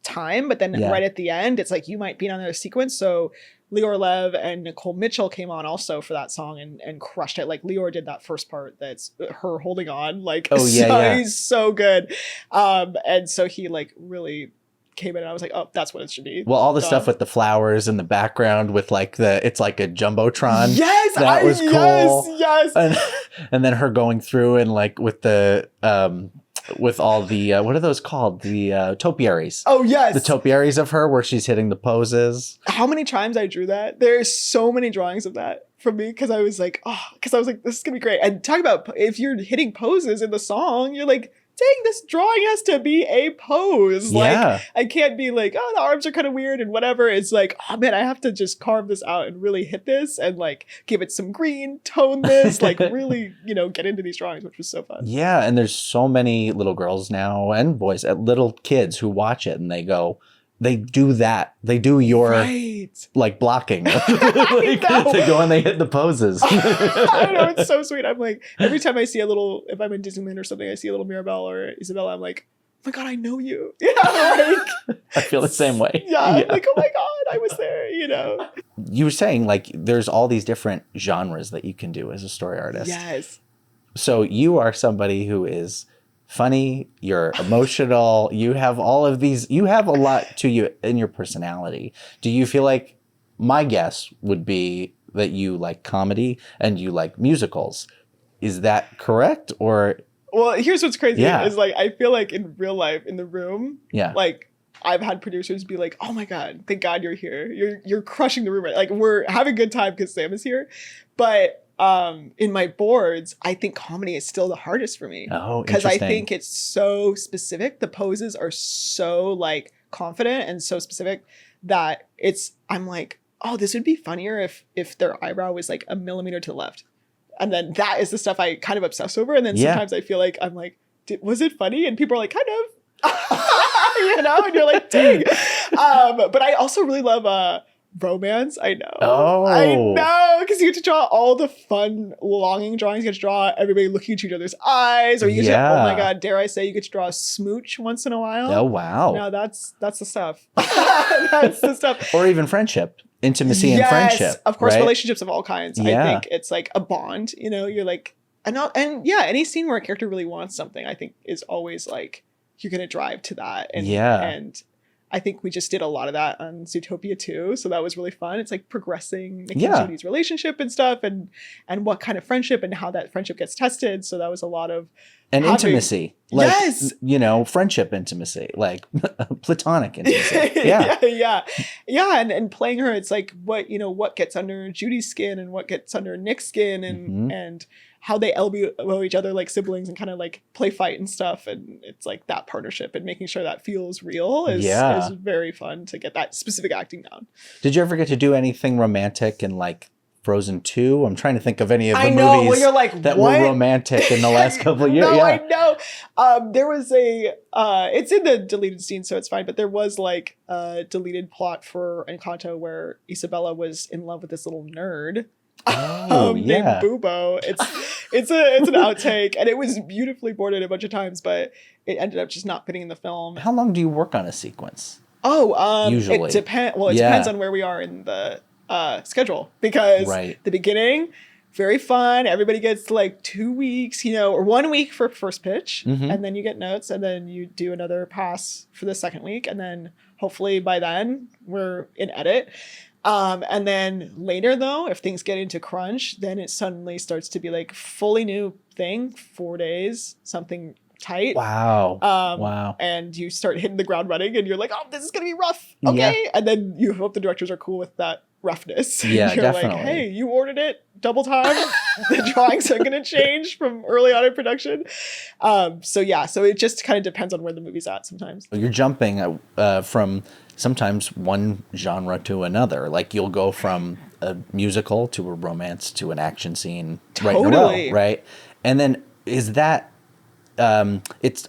time, but then right at the end, it's like you might be on a sequence. So Leor Lev and Nicole Mitchell came on also for that song and crushed it. Like Leor did that first part that's her holding on. Like, he's so good. And so he like really came in and I was like, oh, that's what it should be. Well, all the stuff with the flowers in the background with like it's like a Jumbotron. Yes, that was cool. Yes. And then her going through and like with the with all the what are those called? The topiaries. Oh yes, the topiaries of her where she's hitting the poses. How many times I drew that? There's so many drawings of that from me because I was like, this is gonna be great. And talk about if you're hitting poses in the song, you're like, dang, this drawing has to be a pose. Like, I can't be like, oh, the arms are kind of weird and whatever. It's like, oh man, I have to just carve this out and really hit this and like give it some green, tone this, like really, get into these drawings, which was so fun. Yeah, and there's so many little girls now and boys, little kids who watch it and they go, they do that. They do your like blocking. Like, they go and they hit the poses. I know, it's so sweet. I'm like, every time I see if I'm in Disneyland or something, I see a little Mirabelle or Isabella, I'm like, oh my God, I know you. Like, I feel the same way. Yeah, like, oh my God, I was there, You were saying like there's all these different genres that you can do as a story artist. Yes. So you are somebody who is funny, you're emotional, you have all of these, you have a lot to you in your personality. Do you feel like, my guess would be that you like comedy and you like musicals. Is that correct? Or well, here's what's crazy is like I feel like in real life in the room, like I've had producers be like, oh my God, thank God you're here. You're crushing the room. Like we're having a good time because Sam is here. But in my boards, I think comedy is still the hardest for me. Oh, because I think it's so specific. The poses are so like confident and so specific that I'm like, oh, this would be funnier if their eyebrow was like a millimeter to the left. And then that is the stuff I kind of obsess over. And then sometimes I feel like I'm like, was it funny? And people are like, kind of, and you're like, dang. But I also really love romance. I know. Oh. I know. Because you get to draw all the fun, longing drawings. You get to draw everybody looking into each other's eyes. Or you get to, oh my God, dare I say, you get to draw a smooch once in a while. Oh, wow. No, that's the stuff. That's the stuff. Or even friendship. Intimacy and friendship. Of course, relationships of all kinds. I think it's like a bond. You're like, any scene where a character really wants something, I think is always like, you're going to drive to that. And I think we just did a lot of that on Zootopia too. So that was really fun. It's like progressing Judy's relationship and stuff and what kind of friendship and how that friendship gets tested. So that was a lot of intimacy. Like, friendship intimacy, like platonic intimacy. Yeah. And playing her, it's like what gets under Judy's skin and what gets under Nick's skin and how they elbow each other like siblings and kind of like play fight and stuff. And it's like that partnership and making sure that feels real is very fun to get that specific acting down. Did you ever get to do anything romantic in like Frozen 2? I'm trying to think of any of the movies that were romantic in the last couple of years. I know. There was it's in the deleted scene, so it's fine. But there was like a deleted plot for Encanto where Isabella was in love with this little nerd. Named Bubo. It's an outtake, and it was beautifully boarded a bunch of times, but it ended up just not fitting in the film. How long do you work on a sequence? Usually it depends. Well, it depends on where we are in the schedule because the beginning, very fun. Everybody gets like 2 weeks, or 1 week for first pitch, and then you get notes, and then you do another pass for the second week, and then hopefully by then we're in edit. And then later though, if things get into crunch, then it suddenly starts to be like fully new thing, 4 days, something tight. Wow. And you start hitting the ground running and you're like, oh, this is going to be rough. Okay. Yeah. And then you hope the directors are cool with that roughness. Yeah, you're definitely. like, hey, you ordered it double time. The drawings are going to change from early on in production. So it just kind of depends on where the movie's at sometimes. You're jumping from sometimes one genre to another. Like you'll go from a musical to a romance to an action scene right in a row, right? And then is that I'm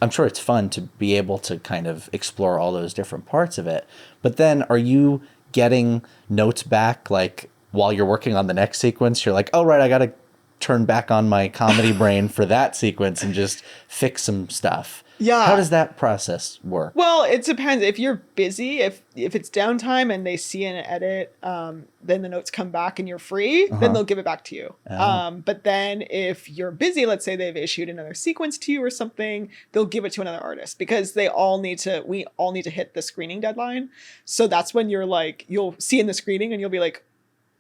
sure it's fun to be able to kind of explore all those different parts of it. But then are you getting notes back like while you're working on the next sequence, you're like, oh, right, I got to turn back on my comedy brain for that sequence and just fix some stuff. Yeah. How does that process work? Well, it depends. If you're busy, if it's downtime and they see an edit, then the notes come back and you're free, then they'll give it back to you. But then if you're busy, let's say they've issued another sequence to you or something, they'll give it to another artist because we all need to hit the screening deadline. So that's when you're like, you'll see in the screening and you'll be like,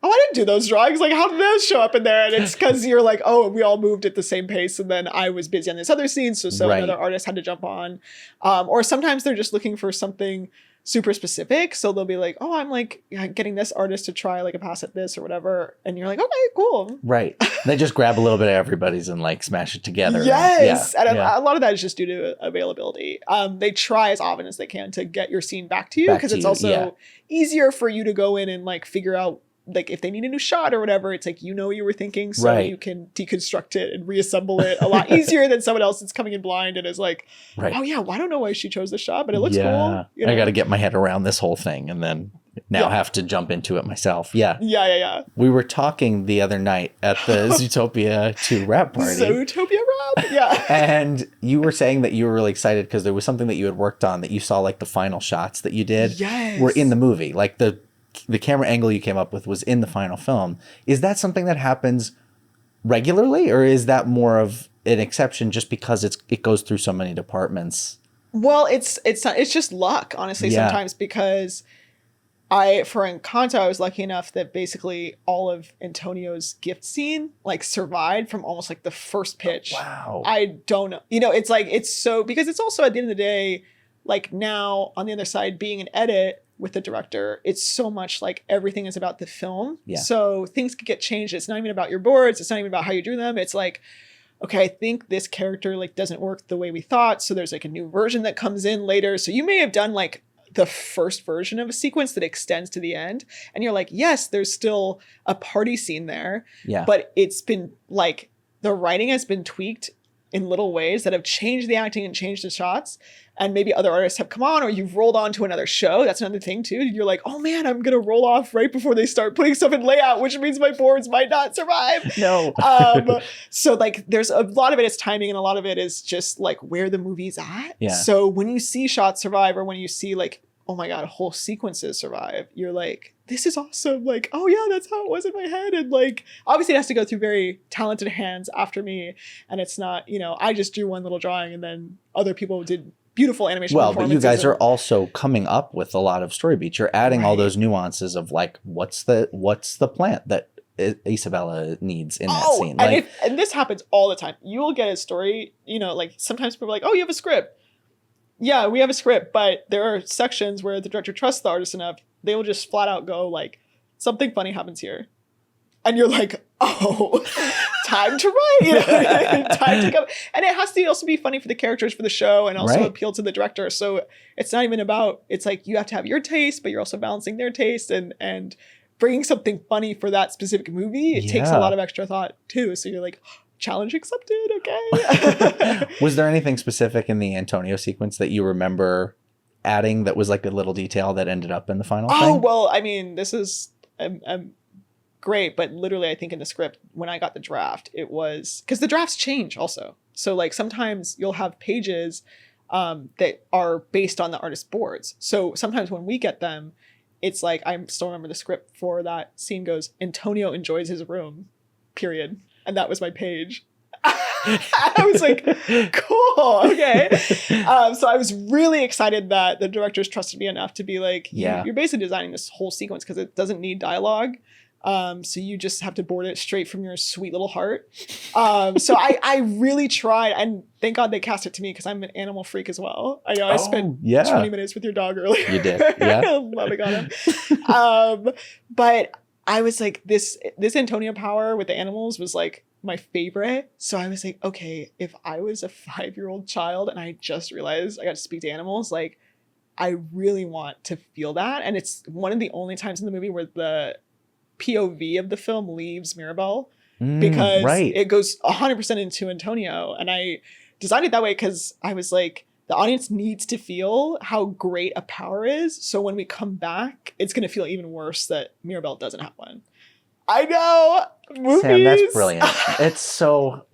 oh, I didn't do those drawings. Like, how did those show up in there? And it's because you're like, oh, we all moved at the same pace. And then I was busy on this other scene. So right. another artist had to jump on. Or sometimes they're just looking for something super specific. So they'll be like, oh, I'm like getting this artist to try like a pass at this or whatever. And you're like, okay, cool. Right. They just grab a little bit of everybody's and like smash it together. Yes. And a lot of that is just due to availability. They try as often as they can to get your scene back to you because it's also easier for you to go in and like figure out like if they need a new shot or whatever, it's like, you were thinking, so you can deconstruct it and reassemble it a lot easier than someone else that's coming in blind and is like, oh yeah, well, I don't know why she chose the shot, but it looks cool. I got to get my head around this whole thing and then now have to jump into it myself. Yeah. We were talking the other night at the Zootopia 2 wrap party. Zootopia wrap? Yeah. And you were saying that you were really excited because there was something that you had worked on that you saw like the final shots that you did were in the movie. Like the camera angle you came up with was in the final film. Is that something that happens regularly, or is that more of an exception just because it goes through so many departments? Well, it's just luck, honestly, sometimes, because for Encanto, I was lucky enough that basically all of Antonio's gift scene like survived from almost like the first pitch. Wow. I don't know. It's like, it's so, because it's also at the end of the day, like now on the other side being an edit with the director, it's so much like everything is about the film. Yeah. So things could get changed. It's not even about your boards. It's not even about how you drew them. It's like, okay, I think this character like doesn't work the way we thought. So there's like a new version that comes in later. So you may have done like the first version of a sequence that extends to the end. And you're like, yes, there's still a party scene there. Yeah. But it's been like, the writing has been tweaked in little ways that have changed the acting and changed the shots. And maybe other artists have come on, or you've rolled on to another show. That's another thing too. You're like, oh man, I'm going to roll off right before they start putting stuff in layout, which means my boards might not survive. No. So like there's a lot of it is timing and a lot of it is just like where the movie's at. Yeah. So when you see shots survive, or when you see like, oh my God, whole sequences survive, you're like, this is awesome. Like, oh yeah, that's how it was in my head. And like, obviously it has to go through very talented hands after me. And it's not, I just drew one little drawing and then other people did beautiful animation performances. Well, but you guys are also coming up with a lot of story beats. You're adding all those nuances of like, what's the plant that Isabella needs in that scene. Like, and this happens all the time. You will get a story, like sometimes people are like, oh, you have a script. Yeah, we have a script, but there are sections where the director trusts the artist enough, they will just flat out go like, something funny happens here. And you're like, oh, time to write, time to go. And it has to also be funny for the characters for the show and also appeal to the director. So it's not even about, it's like you have to have your taste, but you're also balancing their taste and bringing something funny for that specific movie. It takes a lot of extra thought too. So you're like, challenge accepted, okay. Was there anything specific in the Antonio sequence that you remember adding that was like a little detail that ended up in the final thing? Oh, well, I mean, this is great, but literally I think in the script, when I got the draft, it was, because the drafts change also. So like sometimes you'll have pages that are based on the artist's boards. So sometimes when we get them, it's like, I still remember the script for that scene goes, Antonio enjoys his room, period. And that was my page. I was like, cool, okay. So I was really excited that the directors trusted me enough to be like, you're basically designing this whole sequence because it doesn't need dialogue. So you just have to board it straight from your sweet little heart. So I really tried, and thank God they cast it to me because I'm an animal freak as well. I know I spent 20 minutes with your dog earlier. You did, yeah. Loving on him. But I was like, this Antonio power with the animals was like my favorite. So I was like, okay, if I was a 5-year-old child and I just realized I got to speak to animals, like I really want to feel that. And it's one of the only times in the movie where the POV of the film leaves Mirabel because it goes 100% into Antonio. And I designed it that way because I was like, the audience needs to feel how great a power is. So when we come back, it's going to feel even worse that Mirabel doesn't have one. I know. Movies. Sam, that's brilliant. It's so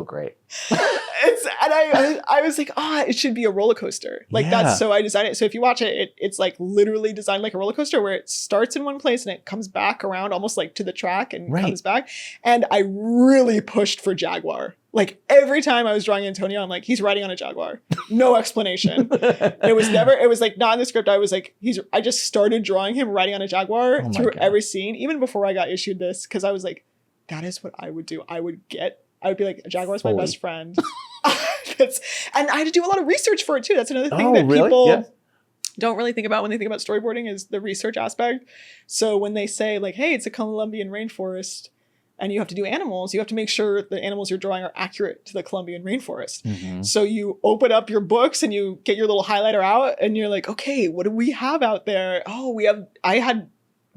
great. I was like, it should be a roller coaster. Like that's so I designed it. So if you watch it, it's like literally designed like a roller coaster where it starts in one place and it comes back around almost like to the track and comes back. And I really pushed for Jaguar. Like every time I was drawing Antonio, I'm like, he's riding on a Jaguar. No explanation. It was like not in the script. I was like, I just started drawing him riding on a Jaguar through every scene, even before I got issued this, because I was like, that is what I would do. I would be like, a Jaguar's my best friend. And I had to do a lot of research for it too. That's another thing that people don't really think about when they think about storyboarding is the research aspect. So when they say like, hey, it's a Colombian rainforest and you have to do animals, you have to make sure the animals you're drawing are accurate to the Colombian rainforest. Mm-hmm. So you open up your books and you get your little highlighter out and you're like, okay, what do we have out there?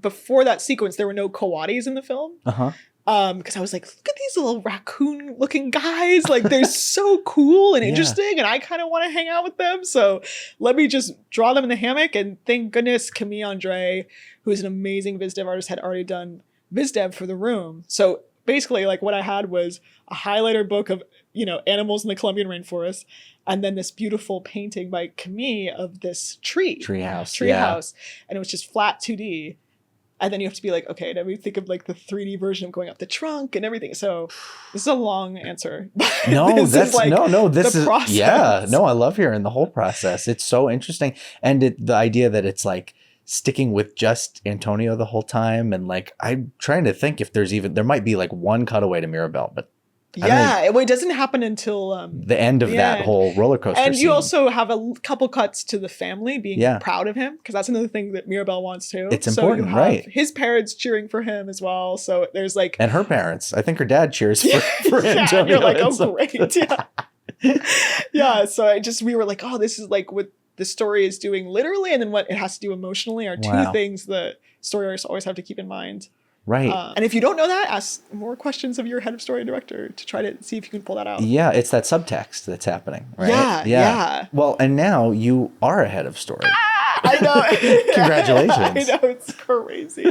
Before that sequence, there were no coatis in the film. Uh-huh. Because I was like, look at these little raccoon looking guys. Like they're so cool and interesting and I kind of want to hang out with them. So let me just draw them in the hammock. And thank goodness Camille Andre, who is an amazing Viz Dev artist, had already done Viz Dev for the room. So basically like what I had was a highlighter book of, animals in the Colombian rainforest. And then this beautiful painting by Camille of this treehouse. And it was just flat 2D. And then you have to be like, okay, now we think of like the 3D version of going up the trunk and everything. So this is a long answer. This is process. Yeah. No, I love hearing the whole process. It's so interesting. And the idea that it's like sticking with just Antonio the whole time. And like, I'm trying to think if there might be like one cutaway to Mirabel, but it doesn't happen until the end of that whole roller coaster and scene. You also have a couple cuts to the family being proud of him, because that's another thing that Mirabel wants too. It's important, you have his parents cheering for him as well. So there's like, and her parents. I think her dad cheers for Antonio. You're like, oh great, So we were like, oh, this is like what the story is doing literally, and then what it has to do emotionally are two things that story artists always have to keep in mind. Right. And if you don't know that, ask more questions of your head of story director to try to see if you can pull that out. Yeah, it's that subtext that's happening, right? Yeah. Well, and now you are a head of story. I know. Congratulations. I know, it's crazy.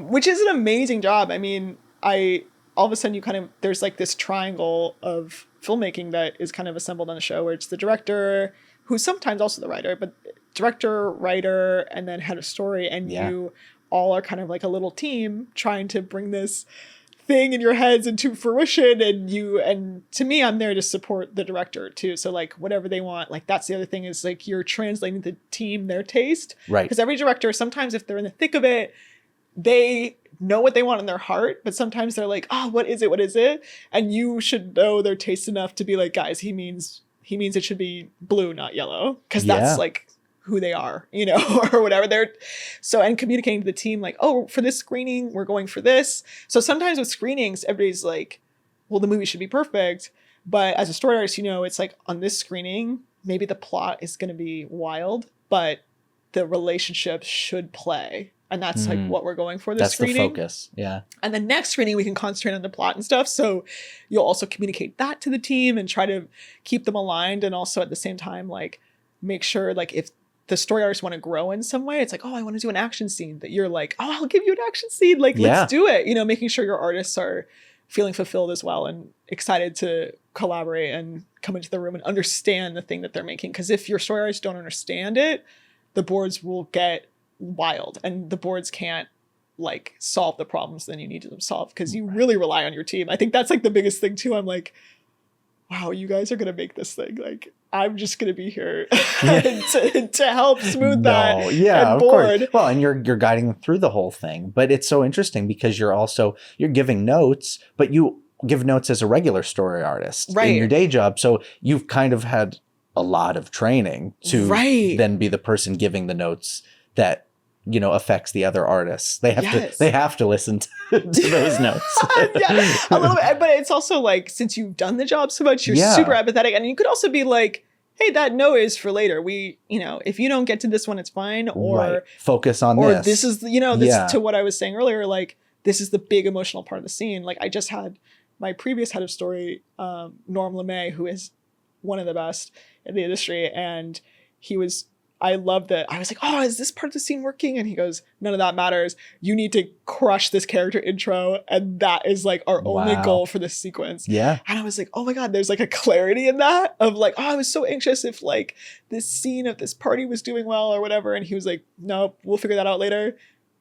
Which is an amazing job. I mean, all of a sudden there's like this triangle of filmmaking that is kind of assembled on the show, where it's the director, who's sometimes also the writer, but director, writer, and then head of story. And you all are kind of like a little team trying to bring this thing in your heads into fruition. And to me, I'm there to support the director too. So like whatever they want, like that's the other thing, is like you're translating the team, their taste. Right. Because every director, sometimes if they're in the thick of it, they know what they want in their heart, but sometimes they're like, oh, what is it? And you should know their taste enough to be like, guys, he means it should be blue, not yellow. Because that's like who they are, or whatever. And communicating to the team like, oh, for this screening, we're going for this. So sometimes with screenings, everybody's like, well, the movie should be perfect. But as a story artist, it's like on this screening, maybe the plot is going to be wild, but the relationship should play. And that's like what we're going for this screening. That's the focus. Yeah. And the next screening, we can concentrate on the plot and stuff. So you'll also communicate that to the team and try to keep them aligned. And also at the same time, like make sure like if the story artists want to grow in some way, it's like, oh, I want to do an action scene, that you're like, oh, I'll give you an action scene. Like, let's do it. Making sure your artists are feeling fulfilled as well and excited to collaborate and come into the room and understand the thing that they're making. Because if your story artists don't understand it, the boards will get wild, and the boards can't like solve the problems then you need to solve, because you really rely on your team. I think that's like the biggest thing too. I'm like, wow, you guys are gonna make this thing. Like, I'm just gonna be here to help smooth that. Yeah, of course. Well, and you're guiding them through the whole thing. But it's so interesting because you're giving notes, but you give notes as a regular story artist in your day job. So you've kind of had a lot of training to then be the person giving the notes that affects the other artists. They have to listen to those notes. A little bit. But it's also like, since you've done the job so much, you're super empathetic. And you could also be like, hey, that no is for later. We, if you don't get to this one, it's fine. Or focus on this. Or this is, this to what I was saying earlier, like this is the big emotional part of the scene. Like I just had my previous head of story, Norm LeMay, who is one of the best in the industry. And he was I love that. I was like, oh, is this part of the scene working? And he goes, none of that matters. You need to crush this character intro. And that is like our only goal for this sequence. Yeah. And I was like, oh my God, there's like a clarity in that of like, oh, I was so anxious if like this scene of this party was doing well or whatever. And he was like, no, we'll figure that out later.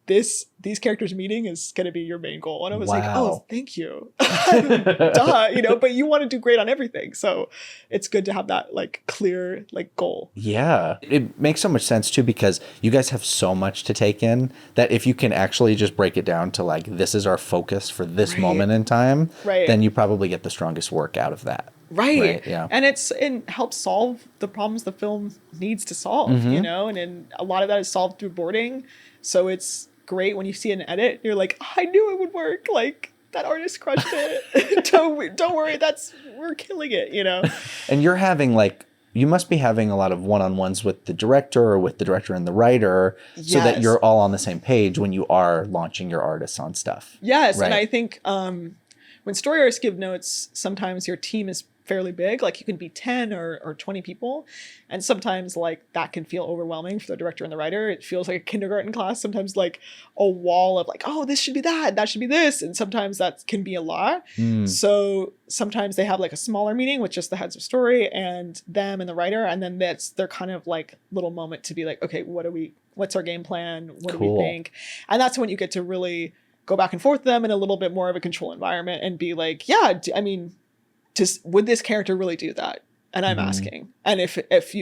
These characters meeting is going to be your main goal. And I was like, oh, thank you. Duh, you know, but you want to do great on everything. So it's good to have that like clear like goal. Yeah. It makes so much sense too, because you guys have so much to take in that if you can actually just break it down to like, this is our focus for this moment in time, then you probably get the strongest work out of that. Right. Yeah. And it helps solve the problems the film needs to solve, you know, and a lot of that is solved through boarding. So it's great when you see an edit, you're like, oh, I knew it would work. Like that artist crushed it. don't worry, we're killing it, you know. And you're having like, you must be having a lot of one-on-ones with the director or with the director and the writer, so that you're all on the same page when you are launching your artists on stuff. Yes, and I think when story artists give notes, sometimes your team is fairly big, like you can be 10 or 20 people, and sometimes like that can feel overwhelming for the director and the writer. It feels like a kindergarten class, sometimes like a wall of like, oh, this should be that should be this, and sometimes that can be a lot. So sometimes they have like a smaller meeting with just the heads of story and them and the writer, and then that's their kind of like little moment to be like, okay, what's our game plan, what do we think? And that's when you get to really go back and forth with them in a little bit more of a control environment and be like, yeah, I mean, would this character really do that? And I'm asking. And if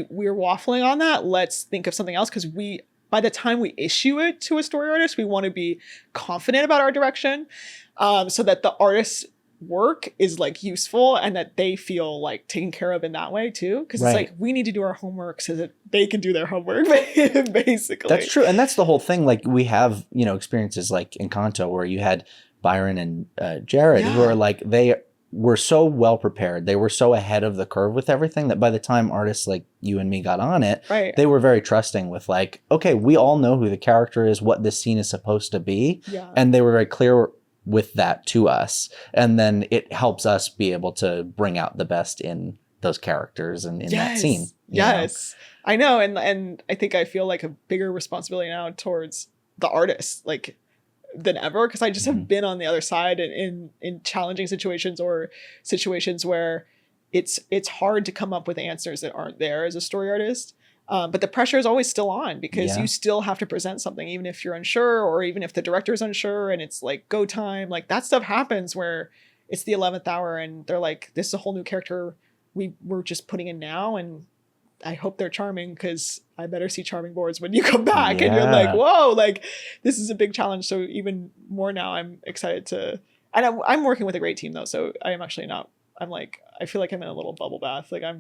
we're waffling on that, let's think of something else, because by the time we issue it to a story artist, we want to be confident about our direction, so that the artist's work is like useful and that they feel like taken care of in that way too. Because it's like, we need to do our homework so that they can do their homework, basically. That's true. And that's the whole thing. Like we have, you know, experiences like Encanto where you had Byron and Jared who are like, they were so well prepared. They were so ahead of the curve with everything that by the time artists like you and me got on it, they were very trusting with like, okay, we all know who the character is, what this scene is supposed to be. And they were very clear with that to us. And then it helps us be able to bring out the best in those characters and in that scene. Yes. I know. And I think I feel like a bigger responsibility now towards the artist, like, than ever, because I just have been on the other side in challenging situations or situations where it's hard to come up with answers that aren't there as a story artist. But the pressure is always still on, because you still have to present something, even if you're unsure, or even if the director is unsure and it's like go time. Like that stuff happens where it's the 11th hour and they're like, this is a whole new character we're just putting in now, and I hope they're charming, because I better see charming boards when you come back. And you're like, whoa, like this is a big challenge. So even more now, I'm excited to, and I'm working with a great team though. So I am actually not, I'm like, I feel like I'm in a little bubble bath. Like I'm,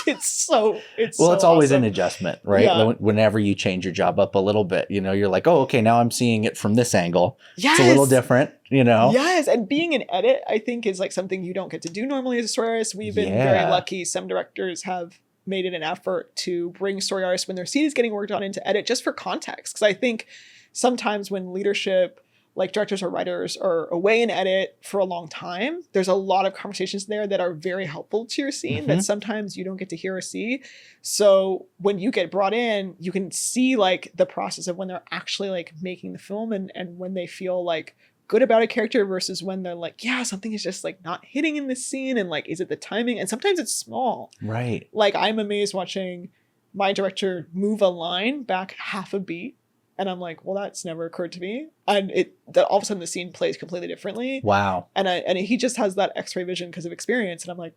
it's always an adjustment, right? Yeah. Whenever you change your job up a little bit, you know, you're like, oh, okay, now I'm seeing it from this angle. Yes. It's a little different, you know? Yes. And being an edit, I think, is like something you don't get to do normally as a story artist. We've been very lucky. Some directors have made it an effort to bring story artists when their scene is getting worked on into edit, just for context. Because I think sometimes when leadership, like directors or writers, are away in edit for a long time, there's a lot of conversations there that are very helpful to your scene that sometimes you don't get to hear or see. So when you get brought in, you can see like the process of when they're actually like making the film, and when they feel like good about a character versus when they're like, yeah, something is just like not hitting in this scene, and like, is it the timing? And sometimes it's small. Right. Like I'm amazed watching my director move a line back half a beat, and I'm like, well, that's never occurred to me. And that all of a sudden the scene plays completely differently. Wow. And he just has that X-ray vision because of experience. And I'm like,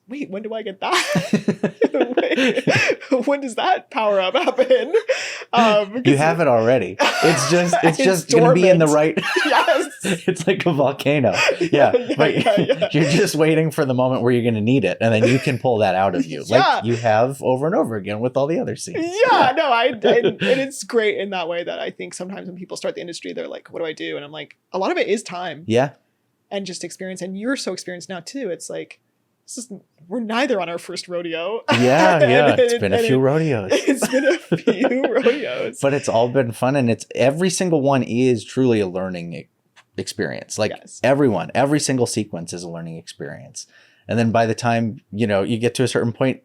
wait, when do I get that? When does that power up happen? You have it already. It's just going to be in the right. Yes. It's like a volcano. Yeah. You're just waiting for the moment where you're going to need it, and then you can pull that out of you, like you have over and over again with all the other scenes. And it's great in that way that I think sometimes when people start the industry, they're like, what do I do? And I'm like, a lot of it is time. Yeah. And just experience. And you're so experienced now too. It's like, we're neither on our first rodeo. It's been a few rodeos. It's been a few rodeos. But it's all been fun, and every single one is truly a learning experience. Like every single sequence is a learning experience. And then by the time, you know, you get to a certain point,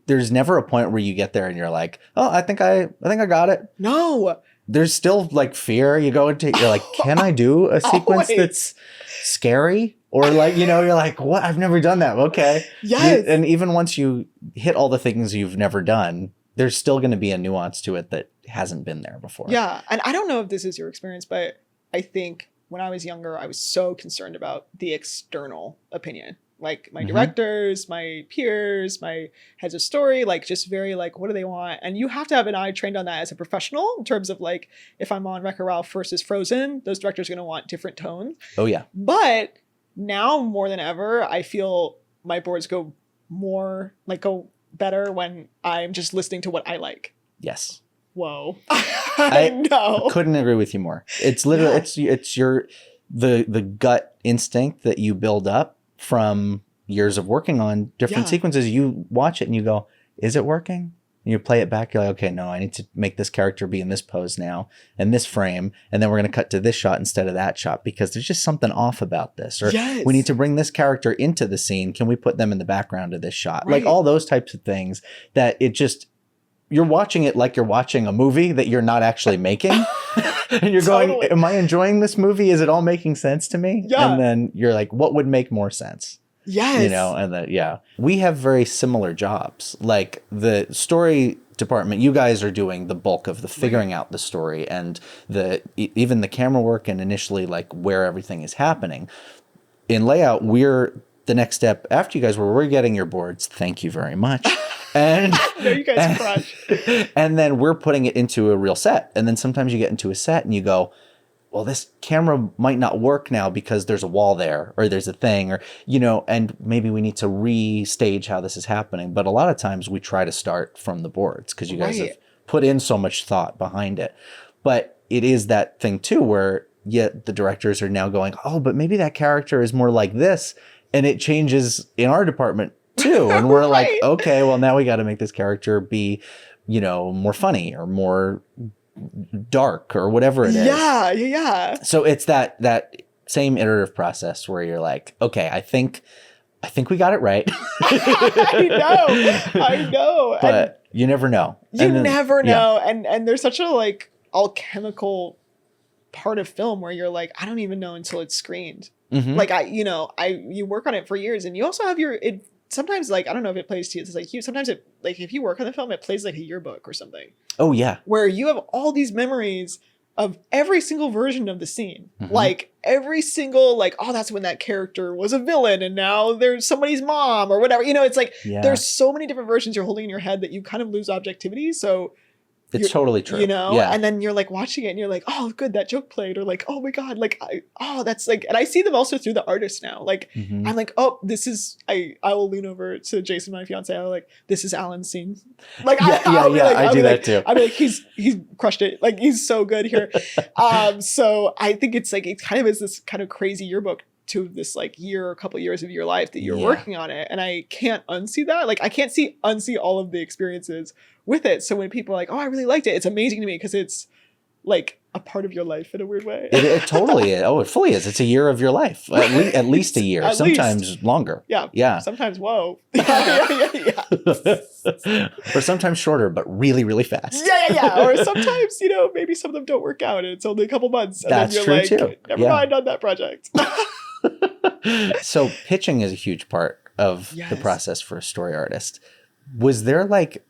there's never a point where you get there and you're like, oh, I think I got it. No. There's still like fear. You're like, can I do a sequence that's scary? Or like, you're like, what? I've never done that. Okay. Yes. And even once you hit all the things you've never done, there's still going to be a nuance to it that hasn't been there before. Yeah. And I don't know if this is your experience, but I think when I was younger, I was so concerned about the external opinion. Like my directors, my peers, my heads of story, like just very like, what do they want? And you have to have an eye trained on that as a professional in terms of like, if I'm on Wreck-It Ralph versus Frozen, those directors are going to want different tones. Oh yeah. But now more than ever, I feel my boards go better when I'm just listening to what I like. Yes. Whoa. I know. Couldn't agree with you more. It's literally, it's your, the gut instinct that you build up from years of working on different sequences. You watch it and you go, is it working? And you play it back. You're like, okay, no, I need to make this character be in this pose now and this frame. And then we're going to cut to this shot instead of that shot because there's just something off about this. Or we need to bring this character into the scene. Can we put them in the background of this shot? Right. Like all those types of things that it just, you're watching it like you're watching a movie that you're not actually making. And you're going, am I enjoying this movie? Is it all making sense to me? Yeah. And then you're like, what would make more sense? Yes. And then, we have very similar jobs. Like the story department, you guys are doing the bulk of the figuring out the story and even the camera work and initially like where everything is happening. In layout, we're the next step after you guys where we're getting your boards. Thank you very much. And no, you guys crush. And then we're putting it into a real set. And then sometimes you get into a set and you go, well, this camera might not work now because there's a wall there or there's a thing or, and maybe we need to restage how this is happening. But a lot of times we try to start from the boards because you guys have put in so much thought behind it. But it is that thing too, where the directors are now going, oh, but maybe that character is more like this. And it changes in our department too. And we're like, okay, well now we got to make this character be, more funny or more dark or whatever it is. Yeah. So it's that same iterative process where you're like, okay, I think we got it right. I know. But you never know. You never know. And there's such a like alchemical part of film where you're like, I don't even know until it's screened. Mm-hmm. Like you work on it for years and you also have sometimes like, I don't know if it plays to you. It's like sometimes it like if you work on the film, it plays like a yearbook or something. Oh yeah. Where you have all these memories of every single version of the scene. Mm-hmm. Like every single like, oh, that's when that character was a villain and now there's somebody's mom or whatever. It's like there's so many different versions you're holding in your head that you kind of lose objectivity. So it's totally true. And then you're like watching it and you're like, oh, good, that joke played. Or like, oh my God, like, that's like, and I see them also through the artist now. Like, I'm like, oh, this is, I will lean over to Jason, my fiance. I'm like, this is Alan's scene. Like, I do that too. I'm like, he's crushed it. Like, he's so good here. So I think it's like, it kind of is this kind of crazy yearbook to this like year or couple years of your life that you're working on it. And I can't unsee that. Like I can't unsee all of the experiences with it. So when people are like, oh, I really liked it, it's amazing to me because it's like a part of your life in a weird way. It totally is. Oh, it fully is. It's a year of your life. At least a year, sometimes longer. Yeah. Sometimes, whoa. Or sometimes shorter, but really, really fast. Yeah. Or sometimes, maybe some of them don't work out and it's only a couple months. And that's then true you're like, too. Never mind on that project. So pitching is a huge part of the process for a story artist. Was there like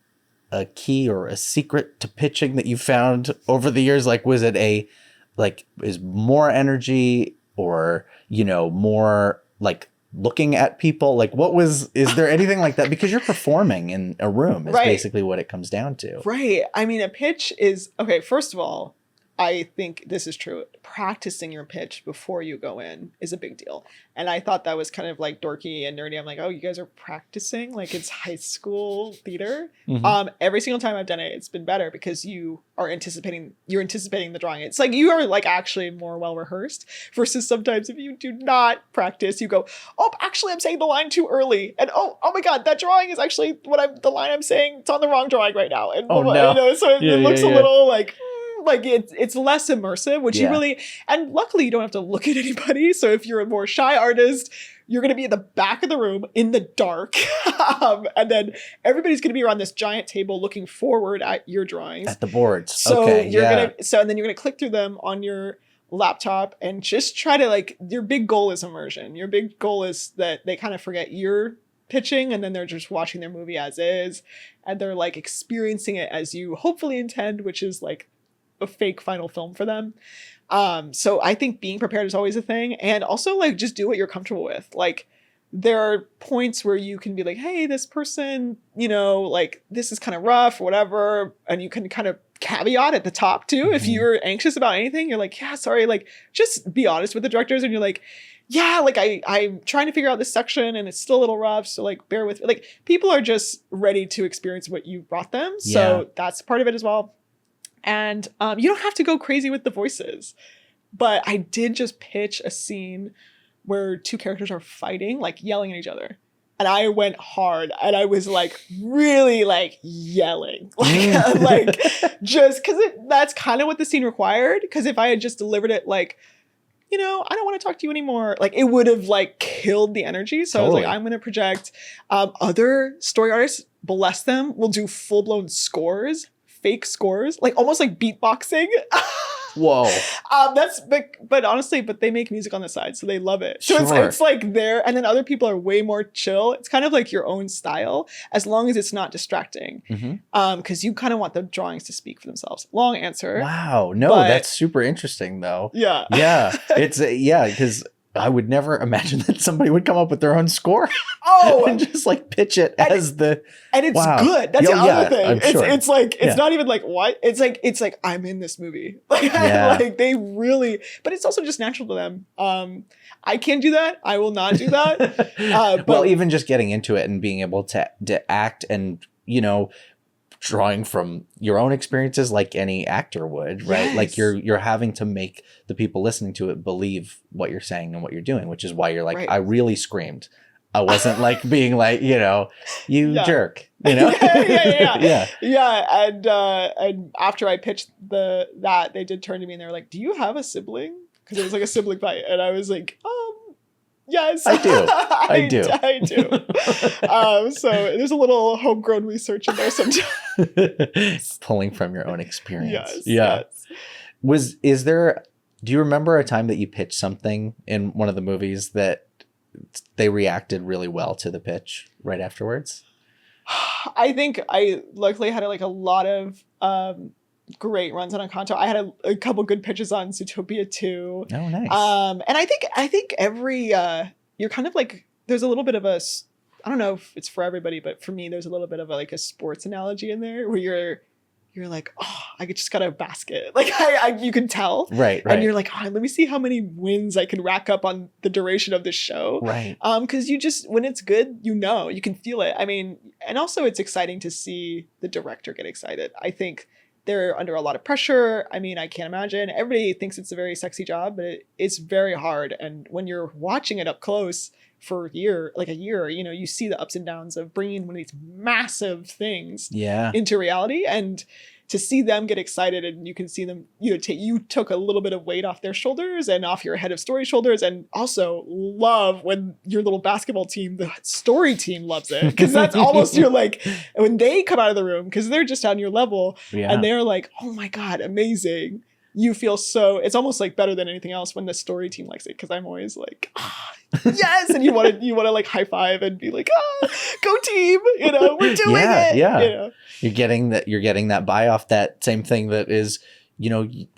a key or a secret to pitching that you found over the years? Like, was it is more energy or, more like looking at people? Like is there anything like that? Because you're performing in a room is basically what it comes down to. Right. I mean, a pitch is, okay, first of all, I think this is true. Practicing your pitch before you go in is a big deal. And I thought that was kind of like dorky and nerdy. I'm like, oh, you guys are practicing like it's high school theater. Mm-hmm. Every single time I've done it, it's been better because you're anticipating the drawing. It's like you are like actually more well rehearsed versus sometimes if you do not practice, you go, oh, actually I'm saying the line too early. And oh my God, that drawing is actually the line I'm saying, it's on the wrong drawing right now. And no. So it looks a little like it's less immersive, which you really, and luckily you don't have to look at anybody. So if you're a more shy artist, You're going to be in the back of the room in the dark. And then everybody's going to be around this giant table looking forward at your drawings. At the boards. So okay, and then you're going to click through them on your laptop and just try to like, your big goal is immersion. Your big goal is that they kind of forget you're pitching and then they're just watching their movie as is. And they're like experiencing it as you hopefully intend, which is like a fake final film for them. So I think being prepared is always a thing. And also like just do what you're comfortable with. Like there are points where you can be like, hey, this person, you know, like this is kind of rough or whatever. And you can kind of caveat at the top too. Mm-hmm. If you're anxious about anything, you're like, yeah, sorry, like just be honest with the directors. And you're like, yeah, like I'm trying to figure out this section and it's still a little rough. So like bear with me. Like people are just ready to experience what you brought them. So that's part of it as well. And you don't have to go crazy with the voices. But I did just pitch a scene where two characters are fighting, like yelling at each other. And I went hard and I was like really like yelling. Like just because that's kind of what the scene required. Because if I had just delivered it like, you know, I don't want to talk to you anymore. Like it would have like killed the energy. So totally. I was like, I'm going to project. Other story artists, bless them, will do full blown scores. Fake scores, like almost like beatboxing. Whoa. But honestly, they make music on the side, so they love it. So sure. it's like there, and then other people are way more chill. It's kind of like your own style, as long as it's not distracting. Because you kind of want the drawings to speak for themselves. Long answer. Wow. No, that's super interesting though. Yeah. Yeah. It's because I would never imagine that somebody would come up with their own score. Oh, and just like pitch it as the. And it's good. That's the other thing. Sure. It's like it's not even like what. It's like I'm in this movie. Like they really. But it's also just natural to them. I can't do that. I will not do that. Well, even just getting into it and being able to act and drawing from your own experiences like any actor would, right? Yes. Like you're having to make the people listening to it believe what you're saying and what you're doing, which is why you're like, right. I really screamed. I wasn't like being like, you jerk, Yeah. And after I pitched that, they did turn to me and they were like, do you have a sibling? Because it was like a sibling fight. And I was like, yes, I do. I do. So there's a little homegrown research in there sometimes. Pulling from your own experience. Yes. Do you remember a time that you pitched something in one of the movies that they reacted really well to the pitch right afterwards? I think I luckily had like a lot of great runs on Encanto. I had a couple good pitches on Zootopia too. Oh, nice. And I think every you're kind of like there's a little bit of a, I don't know if it's for everybody, but for me there's a little bit of a sports analogy in there where you're like, oh, I just got a basket. Like you can tell. Right. And you're like, oh, let me see how many wins I can rack up on the duration of this show. Right. Because you just, when it's good, you can feel it. I mean, and also it's exciting to see the director get excited. I think they're under a lot of pressure. I mean, I can't imagine. Everybody thinks it's a very sexy job, but it's very hard. And when you're watching it up close for a year, you see the ups and downs of bringing one of these massive things into reality. And to see them get excited and you can see them, you took a little bit of weight off their shoulders and off your head of story shoulders, and also love when your little basketball team, the story team, loves it. Because that's almost you're like, when they come out of the room, because they're just on your level and they're like, oh my God, amazing. You feel it's almost like better than anything else when the story team likes it. Because I'm always like, yes. And you want to like high five and be like, go team, we're doing it. Yeah. You're getting that buy off that same thing that is,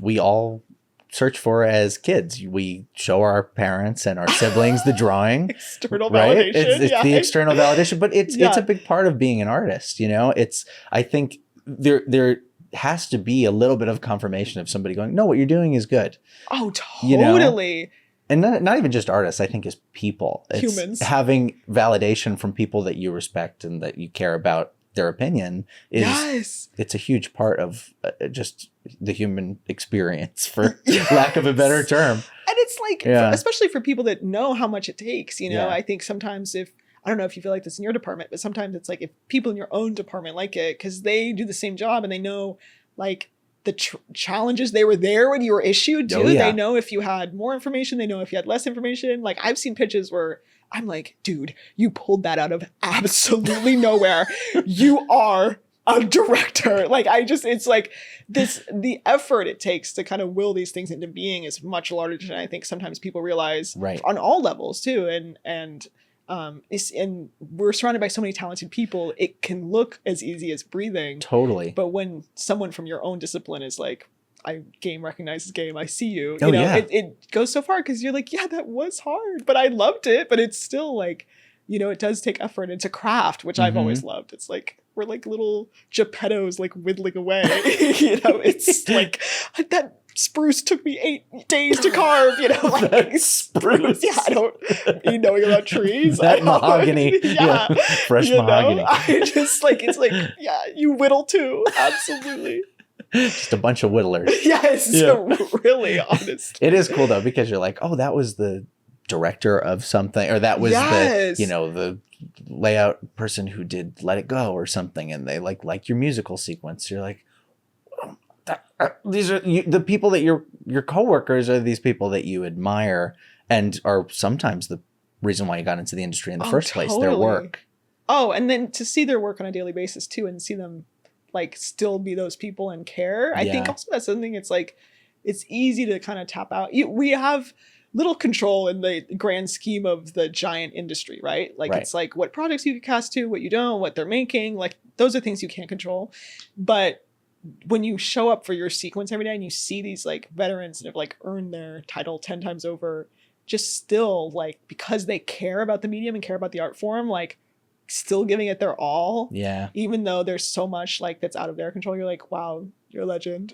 we all search for as kids. We show our parents and our siblings the drawing. External validation. It's the external validation, but it's a big part of being an artist. I think there has to be a little bit of confirmation of somebody going, no, what you're doing is good. Oh, totally. And not even just artists, I think as people. It's humans. Having validation from people that you respect and that you care about their opinion it's a huge part of just the human experience, for lack of a better term. And it's like, especially for people that know how much it takes, I think sometimes I don't know if you feel like this in your department, but sometimes it's like if people in your own department like it, because they do the same job and they know like the challenges, they were there when you were issued too. They know if you had more information, they know if you had less information. Like I've seen pitches where I'm like, dude, you pulled that out of absolutely nowhere. You are a director. Like, it's like the effort it takes to kind of will these things into being is much larger than I think sometimes people realize, right, on all levels too. And we're surrounded by so many talented people. It can look as easy as breathing. Totally. But when someone from your own discipline is like, game recognizes game, I see you, it goes so far because you're like, yeah, that was hard, but I loved it. But it's still like, it does take effort. It's a craft, which I've always loved. It's like, we're like little Geppettos, like whittling away. It's like, that spruce took me 8 days to carve, like that spruce. Yeah, I don't, knowing about trees. That mahogany. Yeah. Fresh mahogany. I just like, it's like, yeah, you whittle too. Absolutely. Just a bunch of whittlers. Yes. Yeah. Really, honestly. It is cool though, because you're like, oh, that was the director of something, or that was the layout person who did Let It Go or something, and they like your musical sequence. You're like, these are the people that your coworkers are, these people that you admire and are sometimes the reason why you got into the industry in the first place. Their work. Oh, and then to see their work on a daily basis too, and see them like still be those people and care. I think also that's something. It's like, it's easy to kind of tap out. We have little control in the grand scheme of the giant industry, right? Like, it's like what projects you can cast to, what you don't, what they're making. Like, those are things you can't control. But when you show up for your sequence every day and you see these like veterans that have like earned their title 10 times over, just still like, because they care about the medium and care about the art form, like still giving it their all. Yeah. Even though there's so much like that's out of their control, you're like, wow, you're a legend.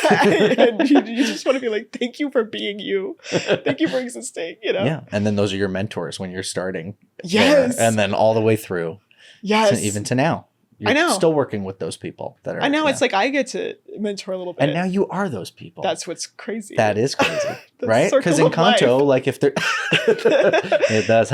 And you just want to be like, thank you for being you. Thank you for existing, Yeah. And then those are your mentors when you're starting. Yes. There. And then all the way through. Yes. Even to now. You're I know. Still working with those people that are. I know. It's like I get to mentor a little bit. And now you are those people. That's what's crazy. That is crazy. Right? Because in Encanto, like if there it does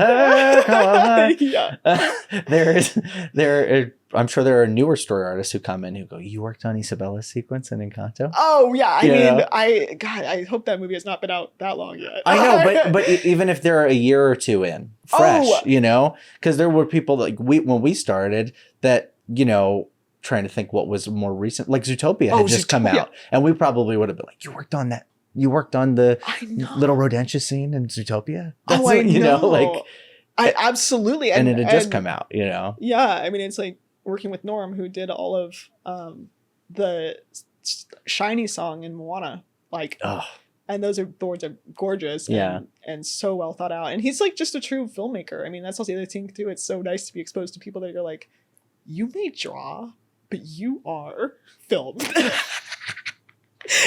I'm sure there are newer story artists who come in who go, you worked on Isabella's sequence in Encanto? Oh yeah. I hope that movie has not been out that long yet. I know, but even if they're a year or two in, fresh, because there were people like when we started that, trying to think what was more recent, like Zootopia had just come out, and we probably would have been like, you worked on that. You worked on the little Rodentia scene in Zootopia. That's I absolutely. And it had just come out, Yeah. I mean, it's like working with Norm, who did all of the Shiny song in Moana, and those words are gorgeous and so well thought out. And he's like just a true filmmaker. I mean, that's also the other thing too. It's so nice to be exposed to people that you're like, you may draw, but you are filmed.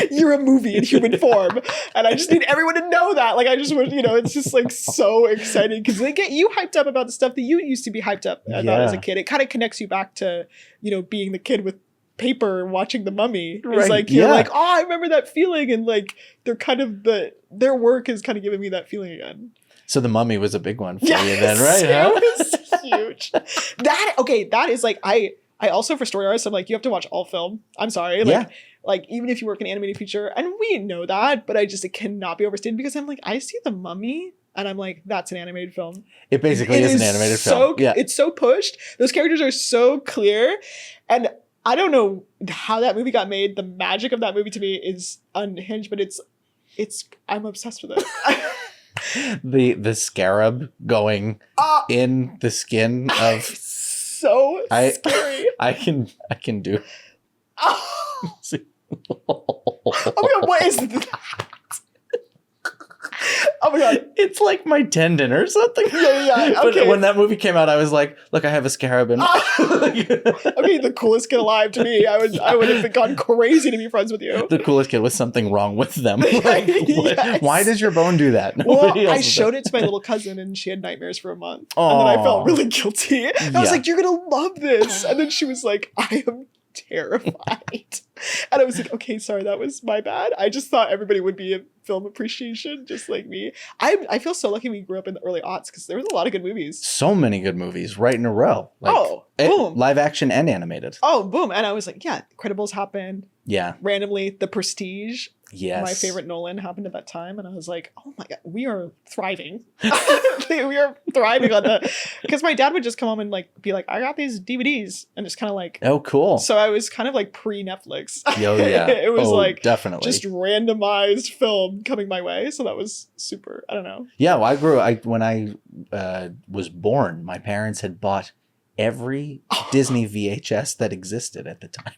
You're a movie in human form. And I just need everyone to know that. Like, I just want, it's just like so exciting because they get you hyped up about the stuff that you used to be hyped up about as a kid. It kind of connects you back to, being the kid with paper watching The Mummy. It's like, you're like, oh, I remember that feeling. And like, they're kind of their work is kind of giving me that feeling again. So The Mummy was a big one for you then, right? It was huge. That is like, I also, for story artists, I'm like, you have to watch all film. I'm sorry. Like even if you work in animated feature, and we know that, but it cannot be overstated because I'm like, I see The Mummy and I'm like, that's an animated film. It basically is an animated film. Yeah. It's so pushed. Those characters are so clear. And I don't know how that movie got made. The magic of that movie to me is unhinged, but I'm obsessed with it. The scarab going in the skin of so scary. I can do. Oh my god, what is that? Oh my god. It's like my tendon or something. Yeah. Okay. But when that movie came out, I was like, look, I have a scarab in. Okay, the coolest kid alive to me. I would have gone crazy to be friends with you. The coolest kid with something wrong with them. Like, yes. Why does your bone do that? I showed it to my little cousin and she had nightmares for a month. Aww. And then I felt really guilty. I was like, you're going to love this. And then she was like, I am terrified. And I was like, okay, sorry, that was my bad. I just thought everybody would be in film appreciation, just like me. I feel so lucky we grew up in the early aughts because there was a lot of good movies. So many good movies right in a row. Boom. Live action and animated. Oh, boom. And I was like, yeah, Incredibles happened. Yeah. Randomly, The Prestige. Yes. My favorite Nolan happened at that time. And I was like, oh my God, we are thriving. We are thriving on the, because my dad would just come home and like be like, I got these DVDs, and just kind of like, oh, cool. So I was kind of like pre-Netflix. Oh, yeah. It was like definitely just randomized film coming my way. So that was super, I don't know. Yeah. Well, when I was born, my parents had bought every Disney VHS that existed at the time.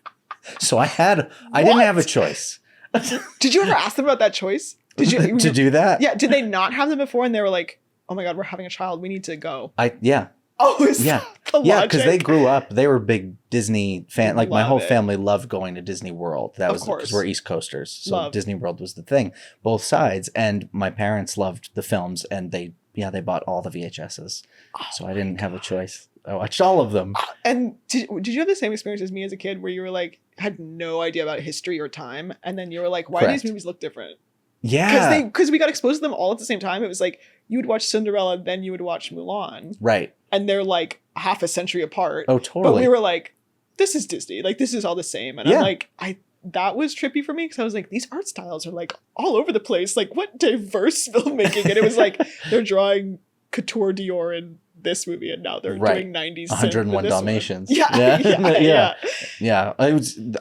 So I didn't have a choice. Did you ever ask them about that choice? Did you to do that? Yeah. Did they not have them before? And they were like, oh my God, we're having a child. We need to go. Yeah. Oh, is yeah. The yeah, because they grew up. They were big Disney fan. Like my whole it. family loved going to Disney World. That was because we're East Coasters, so Disney World was the thing. Both sides, and my parents loved the films, and they bought all the VHSs. So I didn't have a choice. I watched all of them. And did you have the same experience as me as a kid, where you were like had no idea about history or time, and then you were like, why do these movies look different? Yeah, because we got exposed to them all at the same time. It was like you would watch Cinderella, then you would watch Mulan, right? And they're like half a century apart. Oh, totally. But we were like, this is Disney. Like this is all the same. And I'm like, that was trippy for me because I was like, these art styles are like all over the place. Like what diverse filmmaking. And it was like they're drawing Couture Dior in this movie, and now they're doing 90s 101 Dalmatians. Yeah.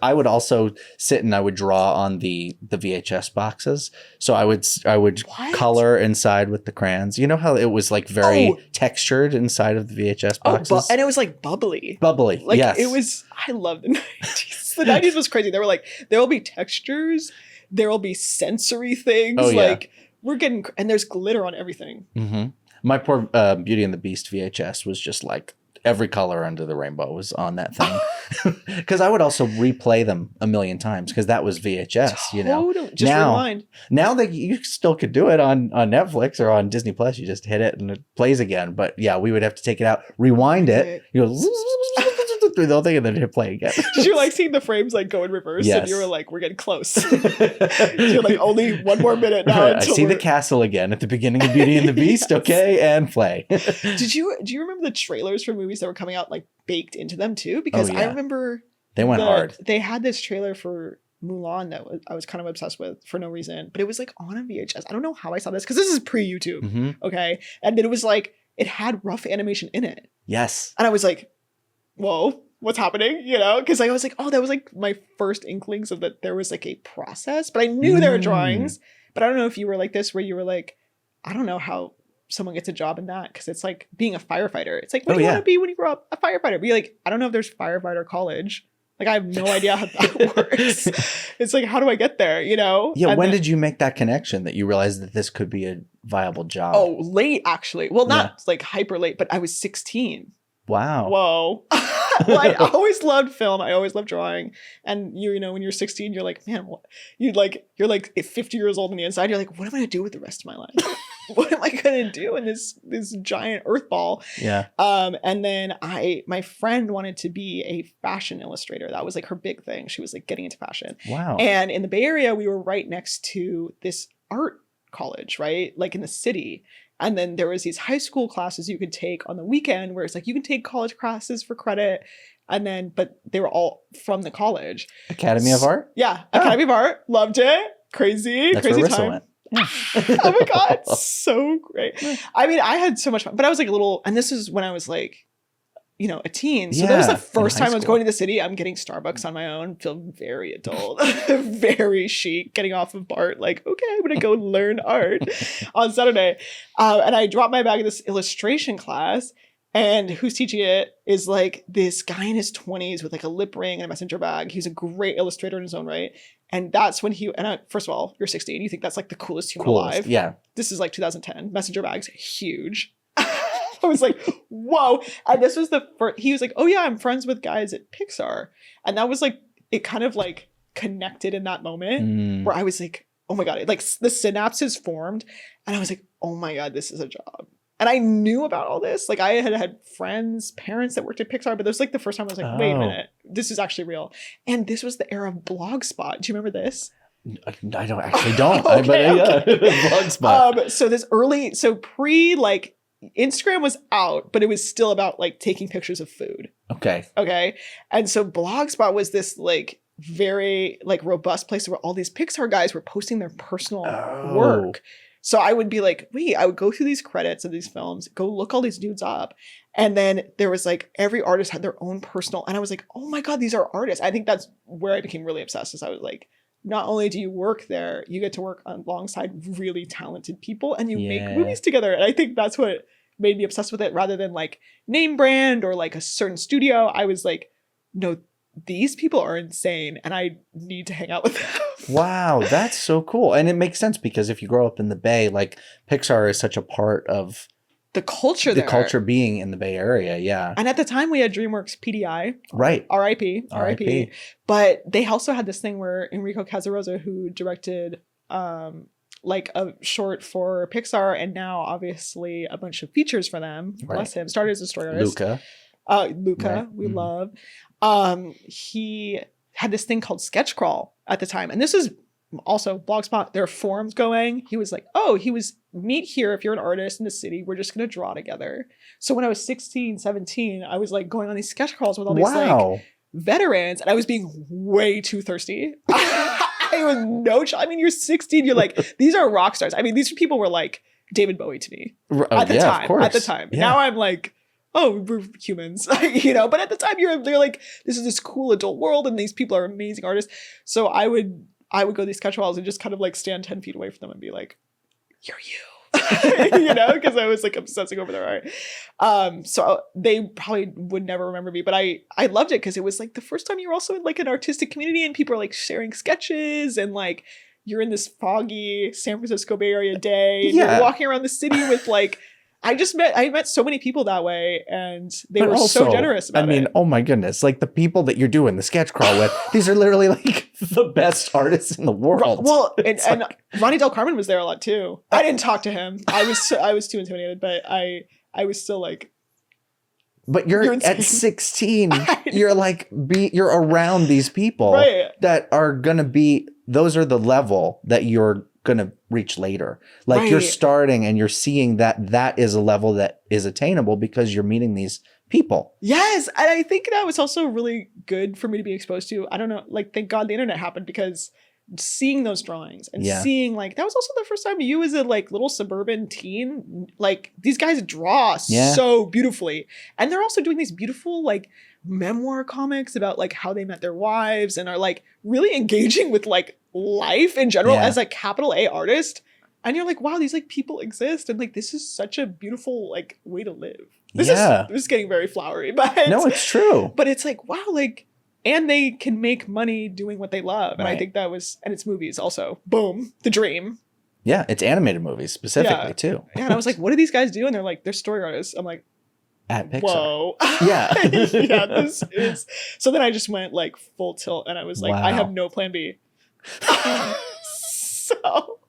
I would also sit and I would draw on the VHS boxes. So I would color inside with the crayons. You know how it was like very textured inside of the VHS boxes? And it was like bubbly. Like, yes. It was, I love the 90s. The 90s was crazy. They were like, there will be textures, there will be sensory things. We're getting, and there's glitter on everything. Mm-hmm. My poor Beauty and the Beast VHS was just like every color under the rainbow was on that thing. Because I would also replay them a million times because that was VHS, you know. Just rewind. Now that you still could do it on Netflix or on Disney Plus, you just hit it and it plays again. But yeah, we would have to take it out, rewind it, you know, through the whole thing and then hit play again. Did you like seeing the frames like go in reverse? Yes. And you were like, we're getting close. You're like, only one more minute now. I see the castle again at the beginning of Beauty and the Beast. Okay, and play. Do you remember the trailers for movies that were coming out like baked into them too? Because I remember they went hard. They had this trailer for Mulan that I was kind of obsessed with for no reason, but it was like on a VHS. I don't know how I saw this because this is pre-YouTube. Mm-hmm. Okay. And then it was like, it had rough animation in it. Yes. And I was like, whoa, what's happening? You know, because I was like, oh, that was like my first inklings of that there was like a process, but I knew there were drawings. But I don't know if you were like this, where you were like, I don't know how someone gets a job in that, because it's like being a firefighter. It's like, what do you want to be when you grow up? A firefighter. Be like, I don't know if there's firefighter college. Like, I have no idea how that works. It's like, how do I get there? You know? Yeah. And when did you make that connection that you realized that this could be a viable job? Oh, late actually. Well, not like hyper late, but I was 16. Wow. Whoa. Well, I always loved film. I always loved drawing. And you know, when you're 16, you're like, man, what? You're like 50 years old on the inside. You're like, what am I gonna do with the rest of my life? What am I gonna do in this giant earth ball? Yeah. And then my friend wanted to be a fashion illustrator. That was like her big thing. She was like getting into fashion. Wow. And in the Bay Area, we were right next to this art college, right? Like in the city. And then there was these high school classes you could take on the weekend where it's like you can take college classes for credit. And then, but they were all from the college. Academy of Art? Yeah. Academy of Art. Loved it. Crazy. That's crazy where Rissa time. went. Oh my God. So great. I mean, I had so much fun, but I was like a little, and this is when I was like, you know, a teen. So that was the first time I was going to the city. I'm getting Starbucks on my own. Feel very adult, very chic, getting off of BART. Like, okay, I'm going to go learn art on Saturday. And I dropped my bag in this illustration class. And who's teaching it is like this guy in his 20s with like a lip ring and a messenger bag. He's a great illustrator in his own right. And that's when first of all, you're 16. You think that's like the coolest human alive. Yeah. This is like 2010. Messenger bag's huge. I was like, whoa. And this was the first, he was like, oh yeah, I'm friends with guys at Pixar. And that was like, it kind of like connected in that moment where I was like, oh my God, like the synapses formed. And I was like, oh my God, this is a job. And I knew about all this. Like I had friends, parents that worked at Pixar, but this was like the first time I was like, wait a minute, this is actually real. And this was the era of Blogspot. Do you remember this? I don't actually don't. Okay. Blogspot. So pre like Instagram was out, but it was still about like taking pictures of food. Okay. And so Blogspot was this like very like robust place where all these Pixar guys were posting their personal work. So I would be like, wait, I would go through these credits of these films, go look all these dudes up. And then there was like, every artist had their own personal, and I was like, oh my God, these are artists. I think that's where I became really obsessed, is I was like, not only do you work there, you get to work alongside really talented people and you make movies together. And I think that's what made me obsessed with it, rather than like name brand or like a certain studio. I was like, no, these people are insane and I need to hang out with them. Wow, that's so cool. And it makes sense because if you grow up in the Bay, like Pixar is such a part of the culture there. The culture being in the Bay Area, yeah. And at the time we had DreamWorks PDI. Right. RIP. But they also had this thing where Enrico Casarosa, who directed like a short for Pixar and now obviously a bunch of features for them, bless him, started as a story artist. Luca, we love. He had this thing called Sketch Crawl at the time. And this is also Blogspot. There are forums going. He was like, meet here if you're an artist in the city. We're just going to draw together. So when I was 16, 17, I was like going on these sketch crawls with all these like veterans, and I was being way too thirsty. I was I mean, you're 16. You're like, these are rock stars. I mean, these people were like David Bowie to me at the time. At the time. Yeah. Now I'm like, oh, we're humans, you know. But at the time, they're like, this is this cool adult world, and these people are amazing artists. So I would go to these sketch walls and just kind of like stand 10 feet away from them and be like, you're you, you know, because I was like obsessing over their art. So they probably would never remember me, but I loved it because it was like the first time you were also in like an artistic community and people are like sharing sketches, and like you're in this foggy San Francisco Bay Area day and you're walking around the city with like, I met so many people that way, and they were also so generous about it. I mean, oh my goodness, like the people that you're doing the sketch crawl with, these are literally like the best artists in the world. Well, and Ronnie Del Carmen was there a lot too. I didn't talk to him. I was too intimidated, but I was still like. But you're at 16. You're like you're around these people that are gonna be. Those are the level that you're gonna reach later. Like you're starting and you're seeing that is a level that is attainable because you're meeting these people. Yes. And I think that was also really good for me to be exposed to. I don't know, like thank God the internet happened, because seeing those drawings and seeing like, that was also the first time you as a like little suburban teen, like these guys draw so beautifully. And they're also doing these beautiful like memoir comics about like how they met their wives and are like really engaging with like life in general as a capital A artist. And you're like, wow, these like people exist, and like this is such a beautiful like way to live. This is getting very flowery, but no, it's true. But it's like, wow, like, and they can make money doing what they love. And I think that was, and it's movies also. Boom, the dream. Yeah, it's animated movies specifically too. Yeah, and I was like, what do these guys do? And they're like, they're story artists. I'm like, at Pixar. Whoa. Yeah. This is. So then I just went like full tilt, and I was like, I have no plan B. So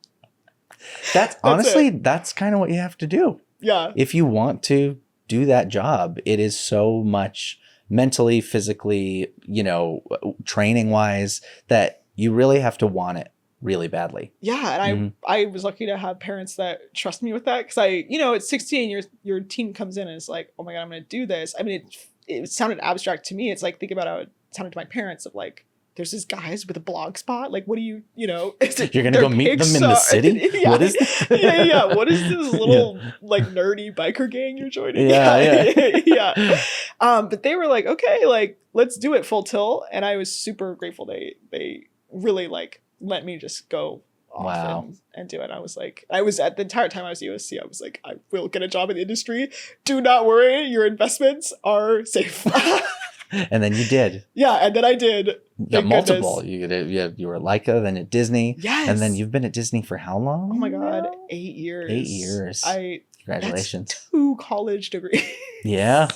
that's honestly, that's kind of what you have to do. Yeah. If you want to do that job, it is so much mentally, physically, you know, training wise, that you really have to want it really badly. Yeah. And I was lucky to have parents that trust me with that, because at 16, your teen comes in and it's like, oh my God, I'm going to do this. I mean, it sounded abstract to me. It's like, think about how it sounded to my parents of like, there's these guys with a blog spot. Like, what do you, you're going to go meet them in the city? What is this? What is this little like nerdy biker gang you're joining? But they were like, okay, like, let's do it full tilt. And I was super grateful. They really like let me just go off and do it. I was like, at the entire time I was at USC, I was like, I will get a job in the industry. Do not worry. Your investments are safe. And then you did. Yeah, and then I did. You got multiple. You were at Laika, then at Disney. Yes. And then you've been at Disney for how long? Oh my God, 8 years. 8 years. Congratulations. That's 2 college degrees. Yeah.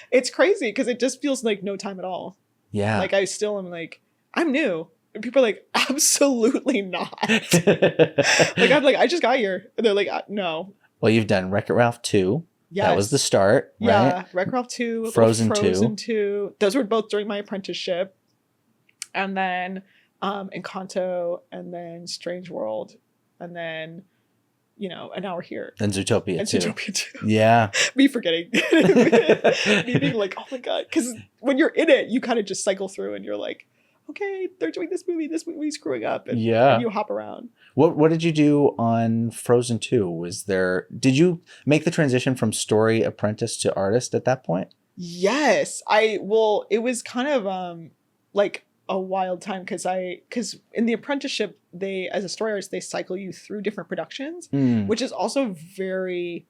It's crazy because it just feels like no time at all. Yeah. Like I still am like, I'm new. And people are like, absolutely not. Like I'm like, I just got here. And they're like, no. Well, you've done Wreck-It Ralph 2. Yes. That was the start, right? Yeah, Wreck-It Ralph 2, Frozen 2. Frozen 2. Those were both during my apprenticeship. And then Encanto, and then Strange World, and then, and now we're here. And Zootopia and too. Zootopia too. Yeah. Me forgetting. Me being like, oh my God. Because when you're in it, you kind of just cycle through and you're like, okay, they're doing this movie's screwing up. And, and you hop around. What did you do on Frozen 2? Did you make the transition from story apprentice to artist at that point? Yes. It was kind of like a wild time because in the apprenticeship, as a story artist, they cycle you through different productions, which is also very,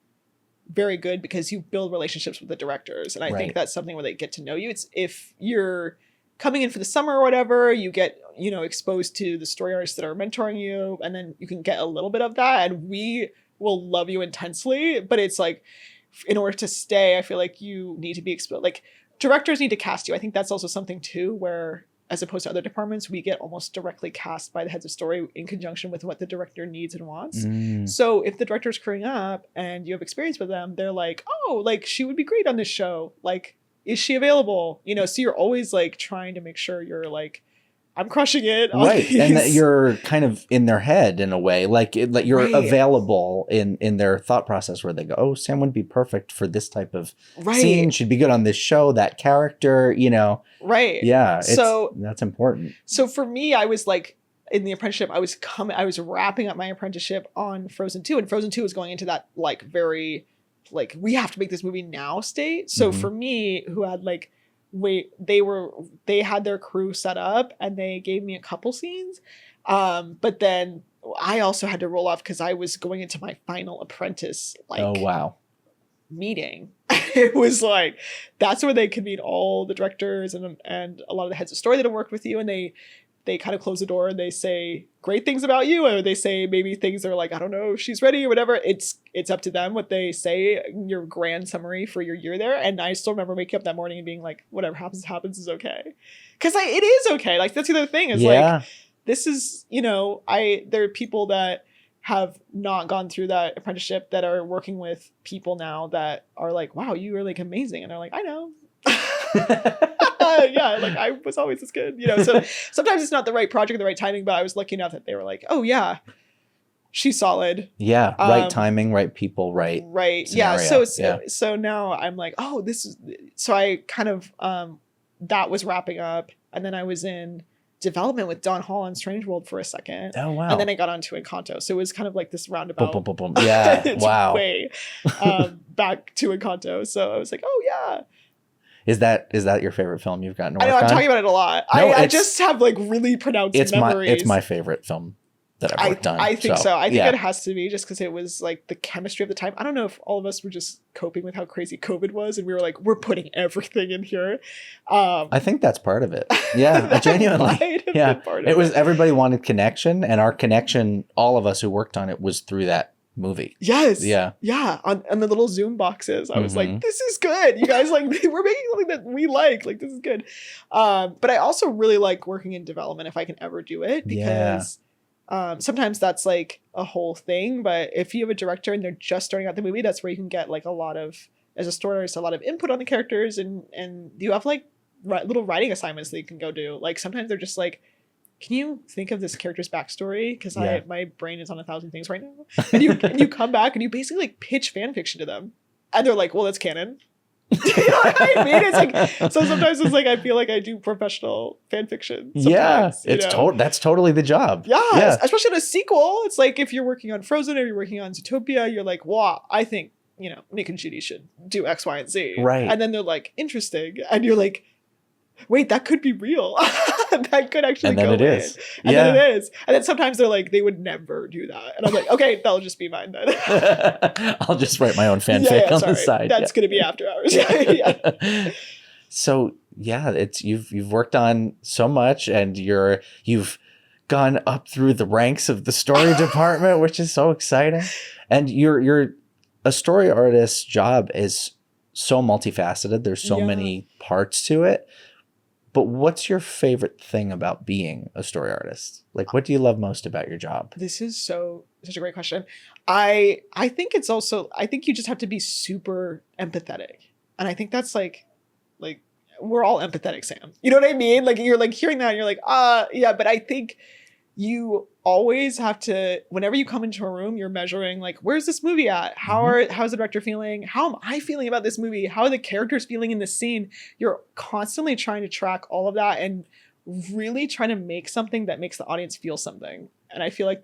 very good because you build relationships with the directors. And I think that's something where they get to know you. It's if you're coming in for the summer or whatever, you get, exposed to the story artists that are mentoring you, and then you can get a little bit of that, and we will love you intensely. But it's like, in order to stay, I feel like you need to be exposed. Like, directors need to cast you. I think that's also something too, where as opposed to other departments, we get almost directly cast by the heads of story in conjunction with what the director needs and wants. So if the director's screwing up and you have experience with them, they're like, oh, like, she would be great on this show. Like, is she available? So you're always like trying to make sure you're like, I'm crushing it. Right. And that you're kind of in their head in a way, like you're available in their thought process where they go, oh, Sam would be perfect for this type of scene. She'd be good on this show, that character, Right. Yeah. That's important. So for me, I was like, in the apprenticeship, I was wrapping up my apprenticeship on Frozen 2, and Frozen 2 was going into that like very, like, we have to make this movie now state. So for me, who had like, they had their crew set up and they gave me a couple scenes. But then I also had to roll off because I was going into my final apprentice meeting. It was like, that's where they convene all the directors and a lot of the heads of story that have worked with you, and they kind of close the door and they say great things about you, or they say maybe things that are like, I don't know if she's ready or whatever. It's up to them what they say, your grand summary for your year there. And I still remember waking up that morning and being like, whatever happens is okay. Because it is okay. Like, that's the other thing is like, this is, there are people that have not gone through that apprenticeship that are working with people now that are like, wow, you are like amazing. And they're like, I know. Yeah, like, I was always this good, so sometimes it's not the right project, the right timing, but I was lucky enough that they were like, oh yeah, she's solid. Yeah. Right timing, right people, right scenario. Yeah. So now I'm like, oh, so I kind of, that was wrapping up. And then I was in development with Don Hall on Strange World for a second. Oh, wow. And then I got onto Encanto. So it was kind of like this roundabout. Boom, boom, boom, boom. Yeah. Wow. Way back to Encanto. So I was like, oh yeah. Is that your favorite film you've gotten to work on? I know, I'm talking about it a lot. No, I just have like really pronounced memories. It's my favorite film that I've worked on. I think so. I think it has to be, just because it was like the chemistry of the time. I don't know if all of us were just coping with how crazy COVID was and we were like, we're putting everything in here. I think that's part of it. Yeah, genuinely. It was, everybody wanted connection, and our connection, all of us who worked on it, was through that movie. Yes. Yeah. Yeah. On the little Zoom boxes. I was like, this is good. You guys, like, we're making something that we like. Like, this is good. But I also really like working in development if I can ever do it, because sometimes that's like a whole thing. But if you have a director and they're just starting out the movie, that's where you can get like a lot of, as a story artist, a lot of input on the characters, and you have like little writing assignments that you can go do. Like, sometimes they're just like, can you think of this character's backstory? Because my brain is on 1,000 things right now. And you come back and you basically like pitch fan fiction to them, and they're like, well, that's canon. You know what I mean? It's like, so sometimes it's like, I feel like I do professional fan fiction. That's totally the job. Yeah. Especially in a sequel. It's like, if you're working on Frozen or you're working on Zootopia, you're like, wow, I think, Nick and Judy should do X, Y, and Z. Right. And then they're like, interesting. And you're like, wait, that could be real. That could actually and then go it in. is. And then it is. And then sometimes they're like, they would never do that. And I'm like, okay, that'll just be mine then. I'll just write my own fanfic on the side. That's going to be after hours. So you've worked on so much, and you've gone up through the ranks of the story department, which is so exciting. And you're a story artist's job is so multifaceted. There's so many parts to it. But what's your favorite thing about being a story artist? Like, what do you love most about your job? This is so such a great question. I think it's also, I think you just have to be super empathetic. And I think that's like we're all empathetic, Sam. You know what I mean? Like you're like hearing that and you're like, yeah, but I think you always have to, whenever you come into a room, you're measuring like, where's this movie at? How's the director feeling? How am I feeling about this movie? How are the characters feeling in this scene? You're constantly trying to track all of that and really trying to make something that makes the audience feel something. And I feel like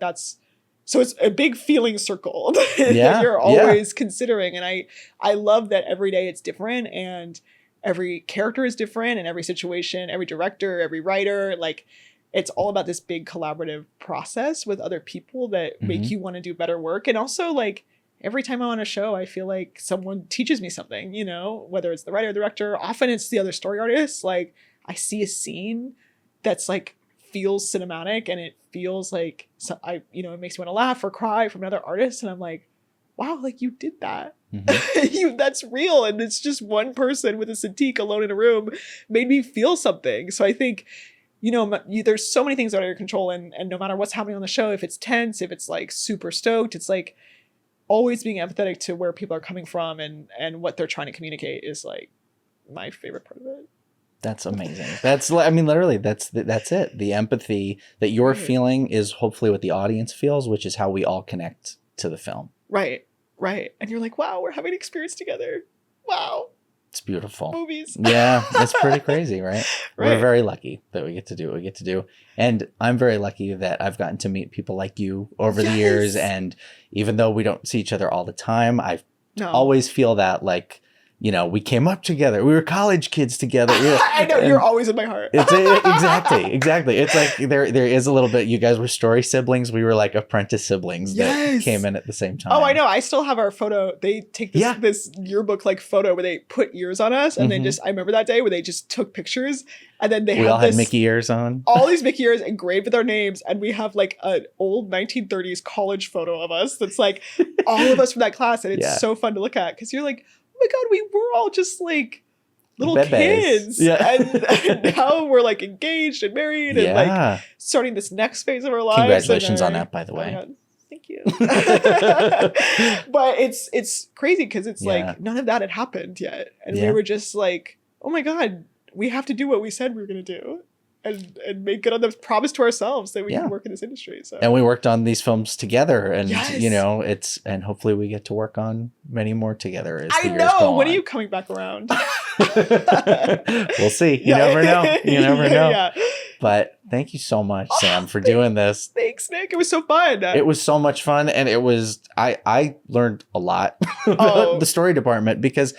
so it's a big feeling circle that you're always considering. And I love that every day it's different and every character is different and every situation, every director, every writer, like it's all about this big collaborative process with other people that make you want to do better work. And also like every time I'm on a show, I feel like someone teaches me something, you know, whether it's the writer, director, often it's the other story artist. Like I see a scene that's like feels cinematic and it feels like it makes me want to laugh or cry from another artist. And I'm like, wow, like you did that. That's real. And it's just one person with a Cintiq alone in a room made me feel something. So I think, there's so many things out of your control and no matter what's happening on the show, if it's tense, if it's like super stoked, it's like always being empathetic to where people are coming from and what they're trying to communicate is like my favorite part of it. That's amazing. Literally, that's it. The empathy that you're feeling is hopefully what the audience feels, which is how we all connect to the film. Right. And you're like, wow, we're having an experience together. Wow. It's beautiful. Movies. Yeah, it's pretty crazy, right? We're very lucky that we get to do what we get to do. And I'm very lucky that I've gotten to meet people like you over the years. And even though we don't see each other all the time, I always feel that like, we came up together. We were college kids together. I know, you're always in my heart. Exactly. It's like there is a little bit. You guys were story siblings. We were like apprentice siblings that came in at the same time. Oh, I know. I still have our photo. They take this yearbook like photo where they put ears on us, and then I remember that day where they just took pictures, and then we all had Mickey ears on. All these Mickey ears engraved with our names, and we have like an old 1930s college photo of us. That's like all of us from that class, and it's so fun to look at because you're like, oh my God, we were all just like little kids. And now we're like engaged and married and like starting this next phase of our lives. Congratulations on that, by the way. Thank you. But it's crazy because it's like none of that had happened yet. And we were just like, oh my God, we have to do what we said we were going to do. And make good on the promise to ourselves that we can work in this industry. So. And we worked on these films together and, and hopefully we get to work on many more together as the years go on. When are you coming back around? We'll see. You never know. Yeah. But thank you so much, Sam, for doing this. Thanks, Nick. It was so fun. It was so much fun. And it was, I learned a lot about the story department because,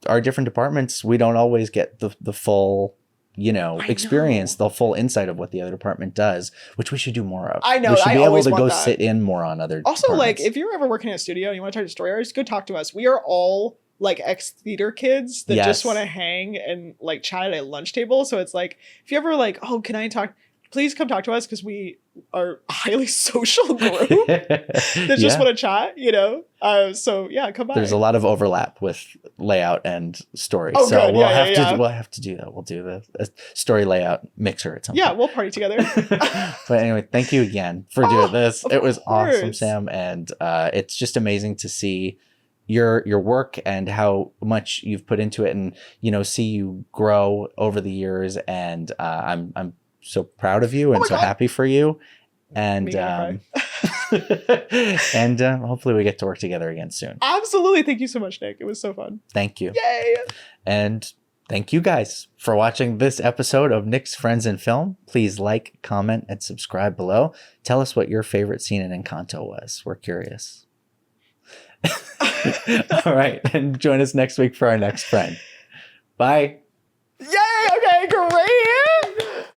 our different departments, we don't always get the full experience, the full insight of what the other department does, which we should do more of. I know. We should be able to go that. sit in more on other also departments. Like if you're ever working in a studio and you want to talk to story artists, go talk to us. We are all like ex-theater kids that just want to hang and like chat at a lunch table. So it's like if you ever like, oh, can I talk? Please come talk to us because we are a highly social group that just want to chat, so come by. There's a lot of overlap with layout and story. Oh, so good. we'll have to do that. We'll do a story layout mixer at some point. Yeah, we'll party together. But anyway, thank you again for doing this. It was awesome, Sam. And it's just amazing to see your work and how much you've put into it and, see you grow over the years. And I'm so proud of you and so happy for you. And and hopefully we get to work together again soon. Absolutely. Thank you so much, Nick. It was so fun. Thank you. Yay. And thank you guys for watching this episode of Nick's Friends in Film. Please like, comment, and subscribe below. Tell us what your favorite scene in Encanto was. We're curious. All right. And join us next week for our next friend. Bye.